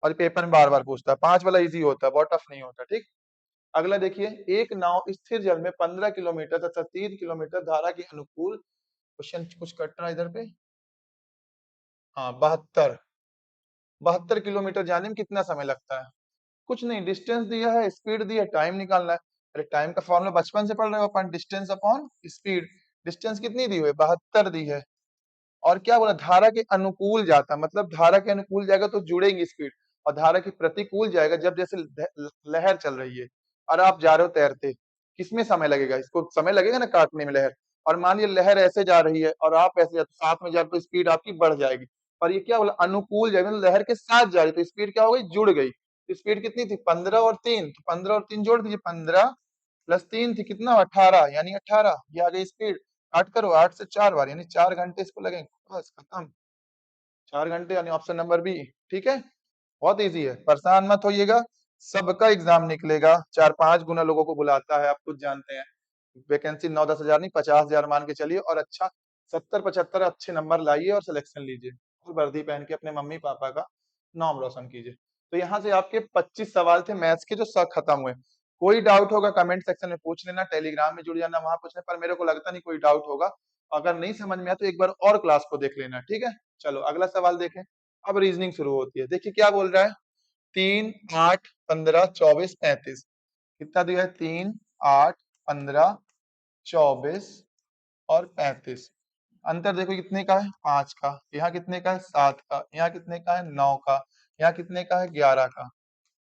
और पेपर में बार बार पूछता है, 5 वाला इजी होता है, बहुत टफ नहीं होता, ठीक। अगला देखिए, एक नाव स्थिर जल में 15 किलोमीटर तथा 3 किलोमीटर धारा के अनुकूल, क्वेश्चन कुछ कट रहा है इधर पे, हाँ 72 किलोमीटर जाने में कितना समय लगता है। कुछ नहीं, डिस्टेंस दिया है, स्पीड दी है, टाइम निकालना है। अरे टाइम का फॉर्मूला बचपन से पढ़ रहे हो अपन, डिस्टेंस अपॉन स्पीड। डिस्टेंस कितनी दी हुई है, 72 दी है। और क्या बोला, धारा के अनुकूल जाता, मतलब धारा के अनुकूल जाएगा तो जुड़ेंगी स्पीड, और धारा के प्रतिकूल जाएगा जब जैसे लहर चल रही है और आप जा रहे हो तैरते, किसमें समय लगेगा, इसको समय लगेगा ना काटने में लहर। और मान लिया लहर ऐसे जा रही है और आप ऐसे जाते, साथ में जा रहे, तो स्पीड आपकी बढ़ जाएगी। और ये क्या बोला, अनुकूल जाएगी, मतलब लहर के साथ जा रही, तो स्पीड क्या हो गई, जुड़ गई। स्पीड कितनी थी, 15 और 3, तो 15 और 3 जोड़ दीजिए, 15 प्लस 3 थी कितना, 18, यानी 18 ये आ गई स्पीड। 8 करो, 8 से 4 बार, यानी 4 घंटे इसको लगेंगे, बस खत्म। 4 घंटे, यानी ऑप्शन नंबर बी, ठीक है। बहुत इजी है, परेशान मत होइएगा, सबका एग्जाम निकलेगा, 4-5 गुना लोगों को बुलाता है, आप खुद जानते हैं। वैकेंसी 9-10 हजार नहीं, 50 हजार मान के चलिए, और अच्छा 70-75 अच्छे नंबर लाइए और सिलेक्शन लीजिए, और वर्दी पहन के अपने मम्मी पापा का नाम रोशन कीजिए। तो यहाँ से आपके 25 सवाल थे मैथ्स के जो सब खत्म हुए। कोई डाउट होगा कमेंट सेक्शन में पूछ लेना, टेलीग्राम में जुड़ जाना, वहां पूछना, पर मेरे को लगता नहीं कोई डाउट होगा। अगर नहीं समझ में आया तो एक बार और क्लास को देख लेना, ठीक है। चलो अगला सवाल देखें। अब रीजनिंग शुरू होती है, देखिए क्या बोल रहा है, 3, 8, 15, 24, 35, कितना दिया है, 3, 8, 15, 24 और 35। अंतर देखो कितने का है, 5 का, यहाँ कितने का है, 7 का, यहाँ कितने का है, 9 का, यहाँ कितने का है, 11 का।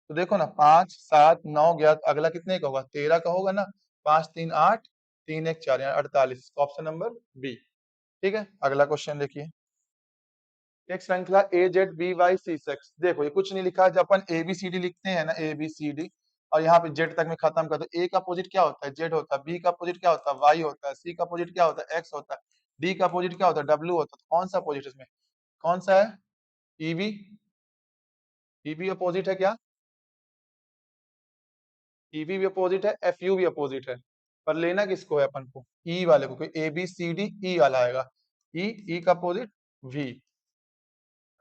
तो देखो ना, 5, 7, 9, 11, अगला कितने का होगा, 13 का होगा ना। 5, 3, 8, 3, 1, 4, यानी 48, ऑप्शन नंबर बी, ठीक है। अगला क्वेश्चन देखिए, एक श्रृंखला A Z B Y C X, देखो ये कुछ नहीं लिखा है, जब अपन ए बी सी डी लिखते हैं ना, ए बी सी डी, और यहाँ पे जेड तक में खत्म कर दो। ए का अपोजिट क्या होता है, जेड होता है, बी का अपोजिट क्या होता है, वाई होता है, सी का अपोजिट क्या होता है, एक्स होता है, डी का अपोजिट क्या होता है, डब्ल्यू होता है। तो कौन सा अपोजिट इसमें, कौन सा है, ईवी, ईवी अपोजिट है क्या, ईवी भी अपोजिट है, एफ यू भी अपोजिट है, पर लेना किसको है अपन को, ई वाले को, A B C D E वाला आएगा, ई, ई का अपोजिट वी,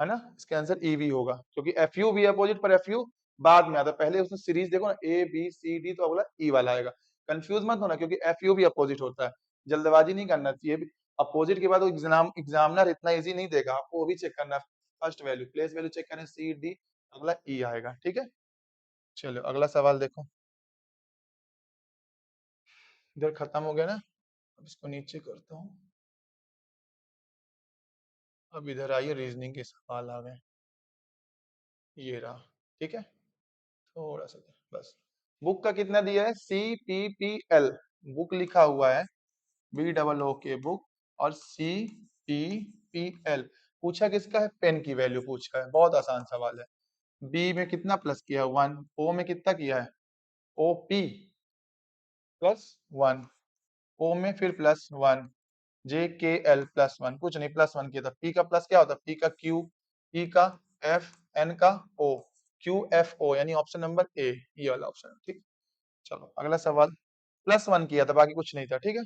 है ना, इसका आंसर ईवी होगा, क्योंकि एफ यू भी अपोजिट, पर एफ यू बाद में आता है, पहले उसमें सीरीज देखो ना, ए बी सी डी, तो अगला ई वाला आएगा। कंफ्यूज मत होना, क्योंकि एफ यू भी अपोजिट होता है, जल्दबाजी नहीं करना चाहिए। अपोजिट के बाद एग्जामिनर इतना इजी नहीं देगा आपको, वो भी चेक करना, first value place value check करें, सी डी, अगला ई आएगा, ठीक है। चलो अगला सवाल देखो, इधर खत्म हो गया ना, अब इसको नीचे करता हूँ। अब इधर आइए, रीजनिंग के सवाल आ गए, ये रहा, ठीक है। थोड़ा सा बस, बुक का कितना दिया है, C P P L, book लिखा हुआ है, बी डबल ओ के बुक, और सी पी पी एल, पूछा किसका है, पेन की वैल्यू पूछा है, बहुत आसान सवाल है। बी में कितना प्लस किया है, 1, ओ में कितना किया है, ओ पी प्लस 1, ओ में फिर प्लस 1, जे के एल प्लस 1, कुछ नहीं, प्लस 1 किया था। पी का प्लस क्या होता है, पी का क्यू, ई का एफ, एन का ओ, क्यू एफ ओ, यानी ऑप्शन नंबर ए, ये वाला ऑप्शन, ठीक। चलो अगला सवाल, प्लस 1 किया था, बाकी कुछ नहीं था, ठीक है।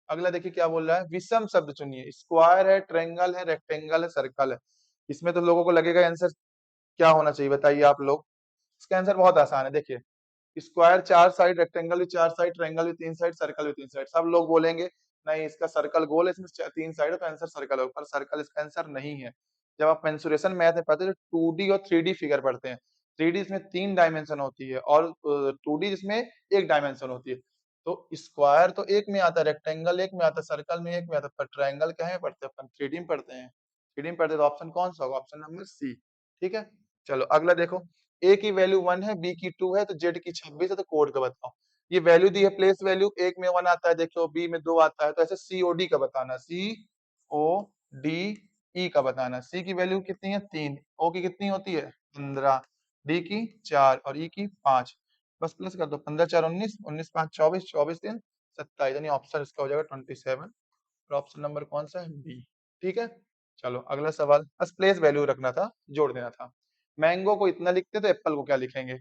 अगला देखिए क्या बोल रहा है, विषम शब्द चुनिए, स्क्वायर है, ट्रायंगल है, रेक्टेंगल है, सर्कल है। इसमें तो लोगों को लगेगा आंसर क्या होना चाहिए, बताइए आप लोग। इसका आंसर बहुत आसान है, देखिए, स्क्वायर 4 साइड, रेक्टेंगल भी 4 साइड, ट्रायंगल भी 3 साइड, सर्कल भी 3 साइड। सब लोग बोलेंगे नहीं, इसका सर्कल गोल है, इसमें 3 साइड है, तो आंसर सर्कल होगा, पर सर्कल इसका आंसर नहीं है। जब आप मेंसुरेशन मैथ में पढ़ते हैं तो 2D और 3D फिगर पढ़ते हैं, 3D इसमें 3 डायमेंशन होती है, और 2D जिसमें 1 डायमेंशन होती है। तो स्क्वायर तो एक में आता है, रेक्टेंगल एक में आता है, सर्कल में एक में आता है, पर ट्रायंगल कहाँ में पढ़ते हैं अपन, 3D में पढ़ते हैं। 3D में पढ़ते हैं, तो ऑप्शन कौन सा होगा, ऑप्शन नंबर सी, ठीक है। चलो अगला देखो, ए की वैल्यू 1 है, बी की 2 है, तो जेड की 26 है, तो कोड का बताओ। ये वैल्यू दी है, प्लेस वैल्यू, एक में 1 आता है, देखो बी में 2 आता है, तो ऐसे सीओडी का बताना, सी ओ डी ई का बताना। सी की वैल्यू कितनी है, 3, ओ की कितनी होती है, 15, डी की 4 और ई की 5, बस प्लस कर दो, 15 4 19, 19 5 24, 24 3 27, यानी ऑप्शन इसका हो जाएगा 27, और ऑप्शन नंबर कौन सा है, बी, ठीक है। चलो अगला सवाल, बस प्लेस वैल्यू रखना था, जोड़ देना था। मैंगो को इतना लिखते तो एप्पल को क्या लिखेंगे,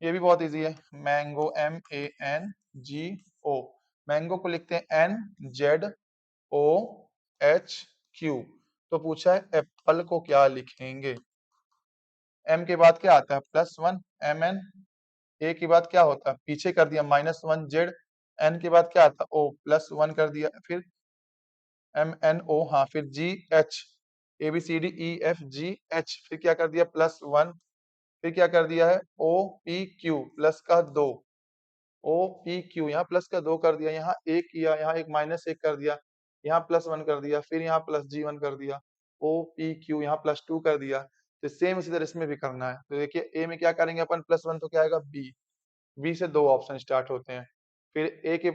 ये भी बहुत इजी है, मैंगो MANGO, मैंगो को लिखते हैं NZOHQ। तो पूछा है एप्पल को क्या लिखेंगे। एम के बाद क्या आता है +1 MN, ए के बाद क्या होता है पीछे कर दिया -1 Z, एन के बाद क्या आता है O +1 कर दिया, फिर MNO, हाँ फिर GH, ABCDEFGH, फिर क्या कर दिया +1, फिर क्या कर दिया है OPQ प्लस का 2, OPQ यहाँ प्लस का 2 कर दिया, यहाँ एक किया, यहाँ एक -1 कर दिया, यहाँ +1 कर दिया, फिर यहाँ +G1 कर दिया, OPQ यहाँ +2 कर दिया। तो सेम इसी तरह इसमें भी करना है। तो देखिए ए में क्या करेंगे अपन +1 तो क्या आएगा बी से 2 ऑप्शन स्टार्ट होते हैं, फिर ए के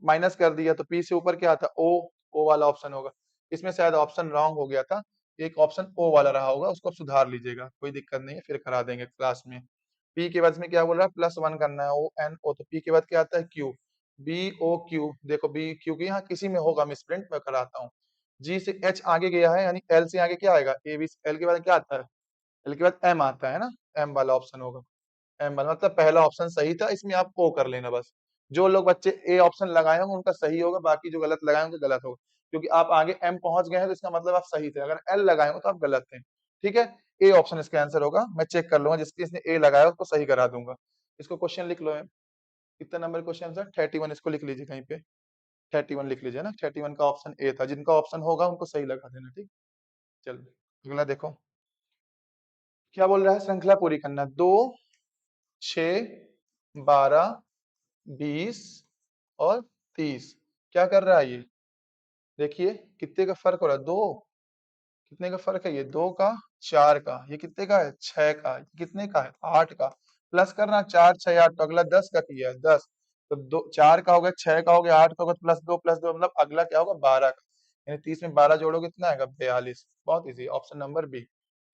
माइनस कर दिया तो पी से ऊपर क्या आता ओ वाला ऑप्शन होगा। इसमें शायद ऑप्शन रॉन्ग हो गया था, एक ऑप्शन ओ वाला रहा होगा, उसको आप सुधार लीजिएगा, कोई दिक्कत नहीं है, फिर करा देंगे क्लास में। पी के बाद इसमें क्या बोल रहा है +1 करना है ONO, तो पी के बाद क्या आता है क्यू, BOQ, देखो बी क्योंकि यहाँ किसी में होगा मिसप्रिंट, मैं कराता हूँ। जी से एच आगे गया है, यानी एल से आगे क्या आएगा ए बी, एल के बाद क्या आता है, एल के बाद एम आता है ना, एम वाला ऑप्शन होगा। एम वाला मतलब पहला ऑप्शन सही था, इसमें आप ओ कर लेना बस। जो लोग बच्चे ए ऑप्शन लगाए होंगे उनका सही होगा, बाकी जो गलत लगाए होंगे गलत होगा, क्योंकि आप आगे एम पहुंच गए हैं तो इसका मतलब आप सही थे, अगर एल लगाए हो तो आप गलत थे। ठीक है, ए ऑप्शन इसका आंसर होगा, मैं चेक कर लूंगा जिसके इसने ए लगाया उसको सही करा दूंगा। इसको क्वेश्चन लिख लो है, कितना नंबर क्वेश्चन सर 31, इसको लिख लीजिए कहीं पे, 31 लिख लीजिए ना, 31 का ऑप्शन ए था, जिनका ऑप्शन होगा उनको सही लगा देना। ठीक, चलो अगला देखो क्या बोल रहा है, श्रृंखला पूरी करना, 2 6 12 20 और 30, क्या कर रहा है ये, देखिए कितने का फर्क हो रहा है, 2, कितने का फर्क है ये, 2 का 4 का, ये कितने का है 6 का, ये कितने का है 8 का, प्लस करना 4 6 8, तो अगला 10 का किया है 10, तो 2 4 का हो गया, 6 का हो गया, 8 का होगा, प्लस 2 मतलब अगला क्या होगा 12 का, यानी 30 में 12 जोड़ोगे कितना आएगा 42। बहुत इजी, ऑप्शन नंबर बी।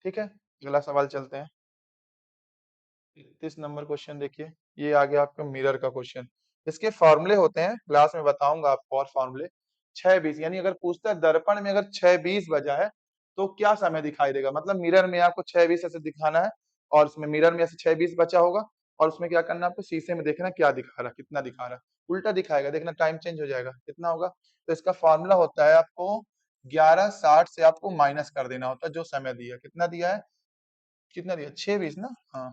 ठीक है, अगला सवाल चलते हैं। 31 नंबर क्वेश्चन देखिए, ये आ गया आपका मिरर का क्वेश्चन। इसके फॉर्मूले होते हैं, क्लास में बताऊंगा आपको और फॉर्मूले। 6:20 यानी अगर पूछता है दर्पण में अगर 6:20 बजा है तो क्या समय दिखाई देगा, मतलब मिरर में आपको 6:20 ऐसे दिखाना है, और उसमें मिरर में ऐसे 6:20 बचा होगा, और उसमें क्या करना है आपको शीशे में देखना क्या दिखा रहा है, कितना दिखा रहा है, उल्टा दिखाएगा, देखना टाइम चेंज हो जाएगा, कितना होगा। तो इसका फॉर्मूला होता है आपको 11:60 से आपको माइनस कर देना होता है जो समय दिया, कितना दिया है, कितना दिया 6:20 ना, हाँ,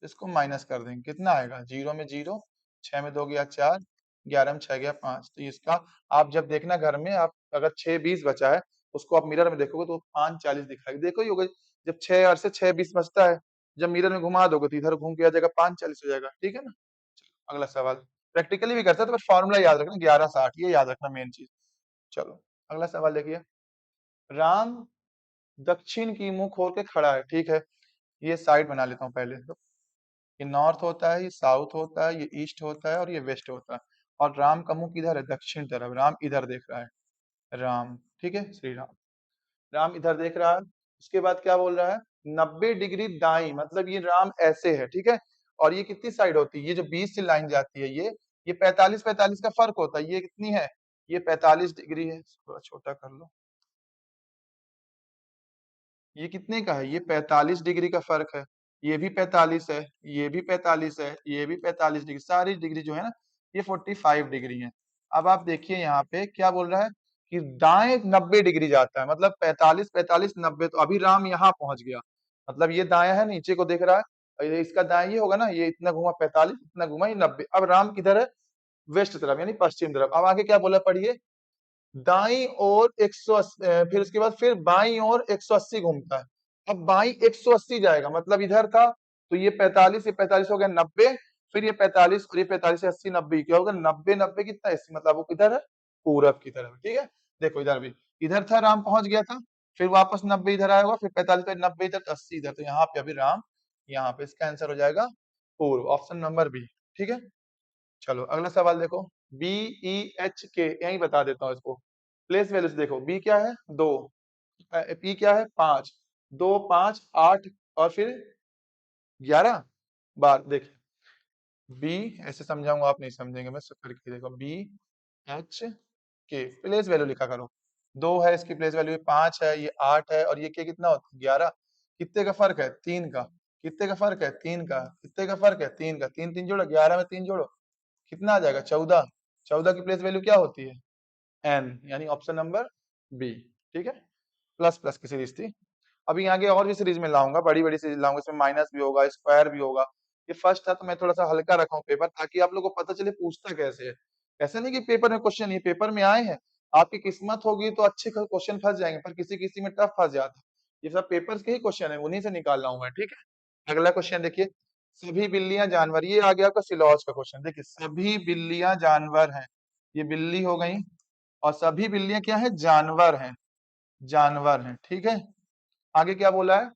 इसको माइनस कर देंगे, कितना आएगा, 0 में 0, 6 में 2 गया 4, 11 में 6 गया 5, तो इसका आप जब देखना घर में, आप अगर 6:20 बचा है उसको आप मिरर में देखोगे तो 5:40 दिखाएगा, देखो ही होगा, जब 6 और से 6:20 बचता है, जब मिरर में घुमा दोगे तो इधर घूम के आ जाएगा 5:40 हो जाएगा। ठीक है ना, अगला सवाल प्रैक्टिकली भी करते हैं तो बस फॉर्मूला याद रखना 11:60, ये याद रखना मेन चीज। चलो अगला सवाल देखिए, राम दक्षिण की मुंह खोल के खड़ा है, ठीक है, ये साइड बना लेता हूँ पहले तो, ये नॉर्थ होता है, ये साउथ होता है, ये ईस्ट होता है और ये वेस्ट होता है, और राम का मुंह किधर है, दक्षिण तरफ, राम इधर देख रहा है, राम, ठीक है, श्री राम, राम इधर देख रहा है। उसके बाद क्या बोल रहा है, 90 डिग्री दाई, मतलब ये राम ऐसे है, ठीक है, और ये कितनी साइड होती है, ये जो 20 से लाइन जाती है, ये 45 45 का फर्क होता है, ये कितनी है, ये 45 डिग्री है, थोड़ा छोटा कर लो, ये कितने का है, ये 45 डिग्री का फर्क है, ये भी 45 है, ये भी 45 है, ये भी 45 डिग्री, सारी डिग्री जो है ना ये 45 डिग्री है। अब आप देखिए यहाँ पे क्या बोल रहा है कि दाएं 90 डिग्री जाता है, मतलब 45 45 90, तो अभी राम यहाँ पहुंच गया, मतलब ये दाया है, नीचे को देख रहा है, और ये इसका दाएं ये होगा ना, ये इतना घुमा 45, इतना घुमा ये 90, अब राम किधर है, वेस्ट तरफ यानी पश्चिम तरफ। अब आगे क्या बोला पढ़िए, दाईं ओर 180, फिर उसके बाद फिर बाईं ओर 180 घूमता है, अब बाईं 180 जाएगा, मतलब इधर था तो ये 45, ये 45 हो गया 90, फिर ये 45 और ये 45 से 80 90, क्या होगा 90 90 कितना 80, मतलब वो किधर है, पूरब की तरफ। ठीक है, देखो इधर भी, इधर था राम पहुंच गया था, फिर वापस 90 इधर आया होगा, फिर 45 पे 90 इधर, 80 इधर, तो यहाँ पे अभी राम, यहाँ पे इसका आंसर हो जाएगा पूर्व, ऑप्शन नंबर बी। ठीक है, चलो अगला सवाल देखो, BEHK, यही बता देता हूँ इसको, प्लेस वैल्यूज देखो, बी क्या है 2, पी क्या है 5, 2 5 8 और फिर 11 बार, देखिए बी ऐसे समझाऊंगा आप नहीं समझेंगे, मैं सब करके देखो, BHK प्लेस वैल्यू लिखा करो, 2 है इसकी प्लेस वैल्यू, 5 है, ये 8 है, और ये के कितना होता है 11, कितने का फर्क है 3 का, कितने का फर्क है? 3 का। कितने का फर्क है? 3 का। 3 3 जोड़ो, 11 में 3 जोड़ो, कितना आ जाएगा? 14। 14 की प्लेस वैल्यू क्या होती है? एन, यानी ऑप्शन नंबर बी। ठीक है, प्लस प्लस की सीरीज थी। अभी आगे और भी सीरीज में लाऊंगा, बड़ी बड़ी सीरीज लाऊंगा, इसमें माइनस भी होगा, स्क्वायर भी होगा। ये फर्स्ट था तो मैं थोड़ा सा हल्का रखा हूँ पेपर, ताकि आप लोगों को पता चले पूछता कैसे है। ऐसा नहीं कि पेपर में क्वेश्चन, ये पेपर में आए हैं, आपकी किस्मत होगी तो अच्छे क्वेश्चन फंस जाएंगे, पर किसी किसी में टफ फंस जाता है। ये सब पेपर के ही क्वेश्चन है, उन्हीं से निकाल रहा हूं मैं। ठीक है, अगला क्वेश्चन देखिए। सभी बिल्लियां जानवर, ये आ गया आपका सिलॉज का क्वेश्चन। देखिए, सभी बिल्लियां जानवर हैं, ये बिल्ली हो गई, और सभी बिल्लियां क्या है? जानवर हैं, जानवर हैं। ठीक है, आगे क्या बोला है?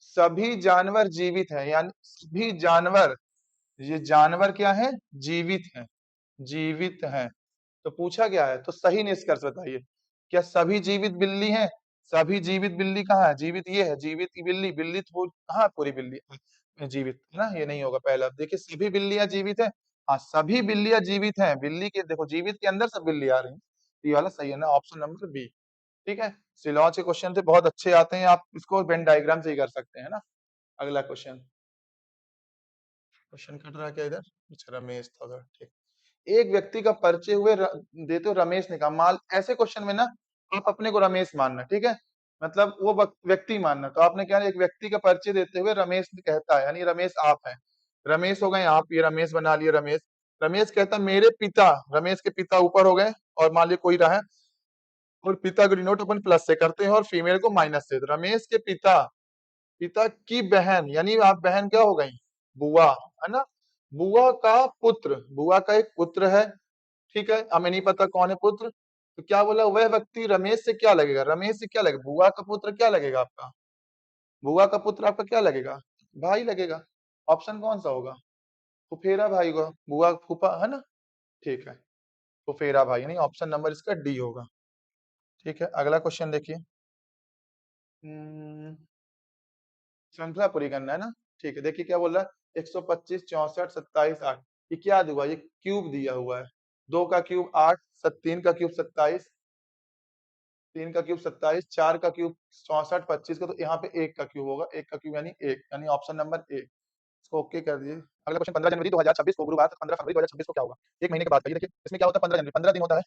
सभी जानवर जीवित हैं, यानी सभी जानवर, ये जानवर क्या है? जीवित हैं, जीवित हैं। तो पूछा क्या है? तो सही निष्कर्ष बताइए, क्या सभी जीवित बिल्ली हैं? सभी जीवित बिल्ली कहाँ है? जीवित ये है, जीवित की बिल्ली, बिल्ली तो कहाँ पूरी बिल्ली जीवित है ना, ये नहीं होगा पहला। देखिए, सभी बिल्लियां जीवित हैं, हाँ सभी बिल्लियां जीवित हैं, बिल्ली के देखो जीवित के अंदर सब बिल्ली आ रही हैं, ये वाला सही है ना, ऑप्शन नंबर बी। ठीक है, सिलॉज के क्वेश्चन से बहुत अच्छे आते हैं, आप इसको वेन डायग्राम से ही कर सकते हैं ना। अगला क्वेश्चन, क्वेश्चन कट रहा है क्या इधर? अच्छा, रमेश था उधर, ठीक। एक व्यक्ति का परिचय हुए देते हो रमेश ने कहा, माल ऐसे क्वेश्चन में ना आप अपने को रमेश मानना, ठीक है, मतलब वो व्यक्ति मानना। तो आपने क्या, एक व्यक्ति का परिचय देते हुए रमेश कहता है, यानी रमेश आप हैं, रमेश हो गए आप, ये रमेश बना लिए रमेश। रमेश कहता मेरे पिता, रमेश के पिता ऊपर हो गए, और मान लिया कोई रहा है, और पिता को डिनोट अपन प्लस से करते हैं और फीमेल को माइनस से। तो रमेश के पिता, पिता की बहन, यानी आप बहन क्या हो गई? बुआ, है ना, बुआ का पुत्र, बुआ का एक पुत्र है। ठीक है, हमें नहीं पता कौन है पुत्र, तो क्या बोला? वह व्यक्ति रमेश से क्या लगेगा? रमेश से क्या लगेगा? बुआ का पुत्र क्या लगेगा आपका? बुआ का पुत्र आपका क्या लगेगा? भाई लगेगा। ऑप्शन कौन सा होगा? फुफेरा भाई होगा, बुआ फूफा, है ना। ठीक है, फुफेरा भाई, यानी ऑप्शन नंबर इसका डी होगा। ठीक है, अगला क्वेश्चन देखिए। हम्म, श्रृंखला पूरी करना है ना। ठीक है, देखिए क्या बोल रहा है, 125 64 27 8, ये क्या हुआ? ये क्यूब दिया हुआ है, 2 का क्यूब 8, 3 का क्यूब 27, 3 का क्यूब 27, 4 का क्यूब 64, 25 का, तो यहाँ पे 1 का क्यूब होगा, 1 का क्यूब यानी 1, यानी ऑप्शन नंबर ए। इसको ओके कर दिए। अगला क्वेश्चन, 15 जनवरी 2026 को गुरुवार, 15 फरवरी 2026 को क्या होगा? एक महीने के बाद का। ये देखिए, इसमें क्या होता है? 15 जनवरी 15 दिन होता है,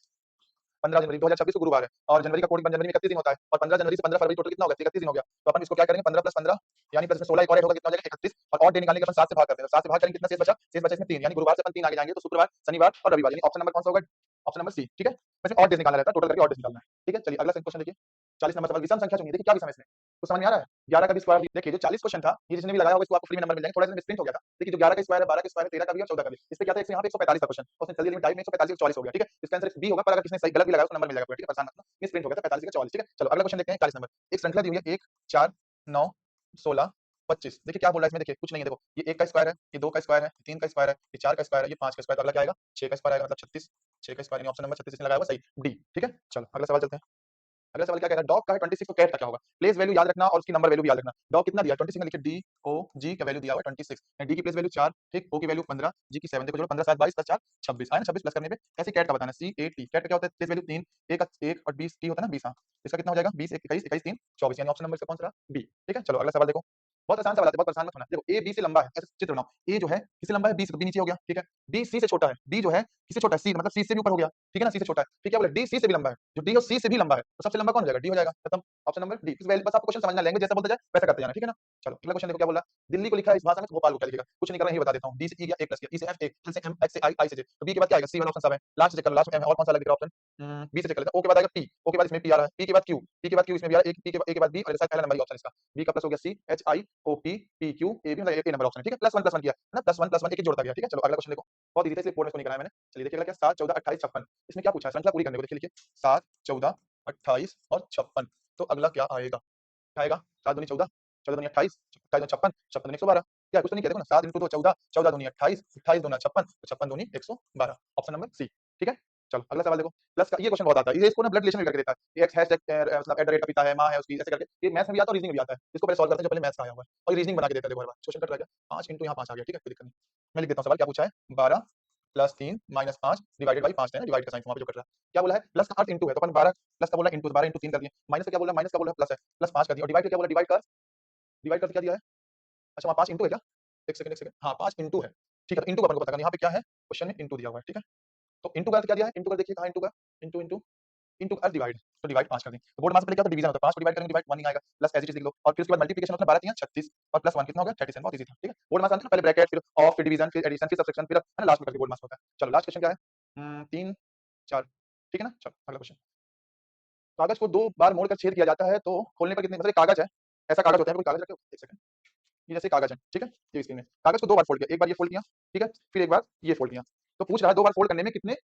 15 जनवरी 2026 को गुरुवार है, और जनवरी का कोड 1 जनवरी में 31 दिन होता है, और 15 जनवरी से 15 फरवरी टोटल कितना होगा? 31 दिन हो गया। तो अपन इसको क्या करेंगे? 15 + 15, यानी प्लस में 16 एक और ऐड होगा, कितना हो जाएगा? 31, और डे निकालने के अपन 7 से भाग करते हैं, 7 से भाग करेंगे, कितना शेष बचा? शेष बचा इसमें 3, यानी गुरुवार से अपन 3 आगे जाएंगे, तो शुक्रवार, शनिवार और रविवार, यानी ऑप्शन नंबर कौन सा होगा? Option number C. ठीक है, वैसे और डेज निकालना रहता है, टोटल करके और डेज निकालना है। ठीक है, चलिए अगला क्वेश्चन देखिए। 40 नंबर सवाल, विषम संख्या चुनिए। देखिए क्या विषम है इसमें, कुछ समझ में आ रहा है? 11 का भी स्क्वायर। देखिए जो 40 क्वेश्चन था, ये जिसने भी लगाया होगा इसको आपको फ्री में नंबर मिल जाएंगे, थोड़ा सा मिसप्रिंट हो गया था। देखिए जो 11 का स्क्वायर है, 12 का स्क्वायर है, 13 का भी और 14 का भी, इस पे क्या था? यहाँ पे 145 का क्वेश्चन, उसने जल्दी जल्दी टाइप में 145 का 44 हो गया। ठीक है, इसका आंसर बी होगा, पर अगर किसने सही गलत भी लगाया उसको नंबर मिल जाएगा। ठीक है, परेशान मत होना, मिसप्रिंट हो गया था, 45 का 44। ठीक है, चलो अगला क्वेश्चन देखते हैं। 40 नंबर, एक श्रृंखला दी हुई है, 1 4 9 16 25। देखिए क्या बोल रहा है इसमें, देखिए कुछ नहीं है, देखो ये 1 का स्क्वायर है, ये 2 का स्क्वायर है, ये 3 का स्क्वायर है, ये 4 का स्क्वायर है, ये 5 का स्क्वायर, तो अगला क्या आएगा? 6 का स्क्वायर आएगा, मतलब 36, 6 का स्क्वायर, यानी ऑप्शन नंबर 36 इसने लगाया हुआ सही, डी। ठीक है, चलो अगला सवाल चलते हैं। अगला सवाल क्या कह रहा है? डॉग का है 26, तो कैट का क्या होगा? प्लेस वैल्यू याद रखना और उसकी नंबर वैल्यू भी याद रखना। डॉग कितना दिया है? 26 में लिखिए, डी ओ जी का वैल्यू दिया हुआ है 26, डी की प्लेस वैल्यू 4, ठीक, ओ की वैल्यू 15, जी की 7, देखो जोड़ो 15 7 22 + 4 26 आया ना, 26 प्लस करने पे ऐसे कैट का बताना, सी ए टी। कैट का क्या होता है? प्लेस वैल्यू 3, 1 और 20 टी होता है ना, 20, हाँ, इसका कितना हो जाएगा? 20 21 21 3 24, यानी ऑप्शन नंबर इसका कौन सा रहा? बी। ठीक है, चलो अगला सवाल देखो, बहुत आसान सवाल है, बहुत परेशान मत होना। देखो ए बी से लंबा है, ऐसे चित्र बनाओ, ए जो है किससे लंबा है? बी से, तो बी नीचे हो गया। ठीक है, बी सी से छोटा है, डी जो है किससे छोटा है? सी, मतलब सी से भी ऊपर हो गया। ठीक है ना, सी से छोटा है। ठीक है, बोले डी सी से भी लंबा है, जो डी और सी से भी लंबा है, तो सबसे लंबा कौन हो जाएगा? डी हो जाएगा, खत्म, ऑप्शन नंबर डी। इस बस आपको क्वेश्चन समझना, लैंग्वेज जैसा बोलते जाए वैसा करते जाना। ठीक है ना, चलो अगला क्वेश्चन देखो क्या बोला। दिल्ली को लिखा है इस भाषा में, तो भोपाल को क्या लिखेगा? कुछ नहीं कर रहा, ये बता देता हूँ। डी से ई गया, ए प्लस किया, ई से एफ, ए, एल से एम, एच से आई, आई से जे, तो बी के बाद क्या आएगा? सी वाला ऑप्शन सब है, लास्ट चेक कर लो, लास्ट में एम है, और कौन सा लग रहा है ऑप्शन? बी से चेक कर लेते हैं। ओ के बाद आएगा पी, ओ के बाद इसमें पी आ रहा है, पी के बाद क्यू, पी के बाद क्यू इसमें भी आ रहा है, एक पी के बाद बी, और ऐसा पहला नंबर ही ऑप्शन इसका बी का प्लस हो गया, C H I O P P Q A B, मतलब एक नंबर ऑप्शन है। ठीक है, +1 + 1 किया है ना, +1 + 1 एक एक जोड़ता गया। ठीक है, चलो अगला क्वेश्चन देखो, बहुत इजी था इसलिए कोड में इसको नहीं कराया मैंने। चलिए देखिए अगला क्या, 7 14 28 56, इसमें क्या पूछा है? श्रृंखला पूरी करने को। देखिए लिखिए 7 14 28 और 56, तो अगला क्या आएगा? क्या आएगा? 7 दूनी 14, 14 दूनी 28, 28 दूनी 56, 56 दूनी 112, क्या कुछ तो नहीं किया? देखो ना, 7 × 2 14, 14 दूनी 28, 28 दूना 56, तो 56 दूनी 112, ऑप्शन नंबर सी। ठीक है, चलो अगला सवाल देखो। प्लस का ये क्वेश्चन बहुत आता है, ये इसको ना ब्लड रिलेशन भी करके देता है। ये एक्स हैशटैग मतलब एट द रेट का पिता है, माँ है उसकी, ऐसे करके ये मैथ्स में भी आता है और रीजनिंग में भी आता है। इसको पहले सॉल्व करते हैं जो पहले मैथ्स का आया हुआ है, और ये रीजनिंग बना के देता है। देखो हर बार क्वेश्चन कट रहा है, 5 × यहाँ 5 आ गया। ठीक है, कोई दिक्कत नहीं, मैं लिख देता हूँ सवाल क्या पूछा है। 12 + 3 - 5 डिवाइडेड बाई 5 है ना, डिवाइड का साइन वहाँ पे जो कट रहा है। क्या बोला है? प्लस का अर्थ इंटू है, तो अपन 12 प्लस का बोला इंटू, 12 × 3 कर दिए। माइनस का क्या बोला? माइनस का बोला प्लस है, प्लस 5 कर दिया, और डिवाइड का क्या बोला? डिवाइड कर, डिवाइड कर क्या दिया है? अच्छा वहाँ 5 इंटू है क्या? एक सेकंड, हाँ 5 इंटू है। ठीक है, तो इंटू का अपन को पता करना है, यहाँ पे क्या है? क्वेश्चन में इंटू दिया हुआ है, ठीक है? तो इंटू का अर्थ क्या दिया है? इंटू का देखिए कहाँ इंटू का? इंटू इंटू इंटू अर्थ डिवाइड, तो डिवाइड 5 कर दें। तो बोर्ड मास पहले क्या होता है? डिवीजन होता है, 5 को डिवाइड करेंगे डिवाइड 1 ही आएगा, प्लस एज इट इज लिख लो और फिर उसके बाद मल्टीप्लिकेशन होता है 12 3 36 और प्लस 1 कितना हो गया? 37 बहुत ईज़ी था, ठीक है? बोर्ड मास आंसर पहले ब्रैकेट फिर ऑफ फिर डिवीजन फिर एडिशन फिर सब्ट्रैक्शन फिर है ना लास्ट में करके बोर्ड मास होता है। चलो लास्ट क्वेश्चन क्या है? 3 4 ठीक है ना? चलो अगला क्वेश्चन। कागज को 2 बार मोड़कर छेद किया जाता है तो खोलने पर कितने मतलब एक कागज है, ऐसा कागज होता है, कोई कागज रखे हो? एक सेकंड, ये जैसे कागज है, ठीक है? ये स्क्रीन में कागज को 2 बार फोल्ड किया, एक बार ये फोल्ड किया, ठीक है? फिर एक बार ये फोल्ड किया। तो पूछ रहा है 2 बार फोल्ड करने में कितने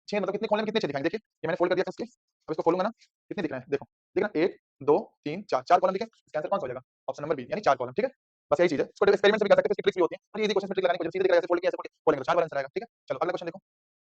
छेद मतलब कितने खोलने में कितने छेद दिखाएंगे? देखिए, ये मैंने फोल्ड कर दिया इसके, अब इसको खोलूँगा ना, कितने दिख रहे हैं? देखो, दिख रहा है 1 2 3 4 4 कॉलम दिखे? इसका आंसर कौन सा हो जाएगा? ऑप्शन नंबर बी यानी 4 कॉलम, ठीक है? बस यही चीज़ है। इसको एक्सपेरिमेंट से भी कर सकते हैं, इसकी ट्रिक्स भी होती हैं और ये ईज़ी क्वेश्चन में ट्रिक लगाने की वजह से सीधे दिख रहा है ऐसे फोल्ड किया, ऐसे फोल्ड किया, खोलेंगे तो 4 बार आंसर आएगा, ठीक है? चलो अगला क्वेश्चन देखो।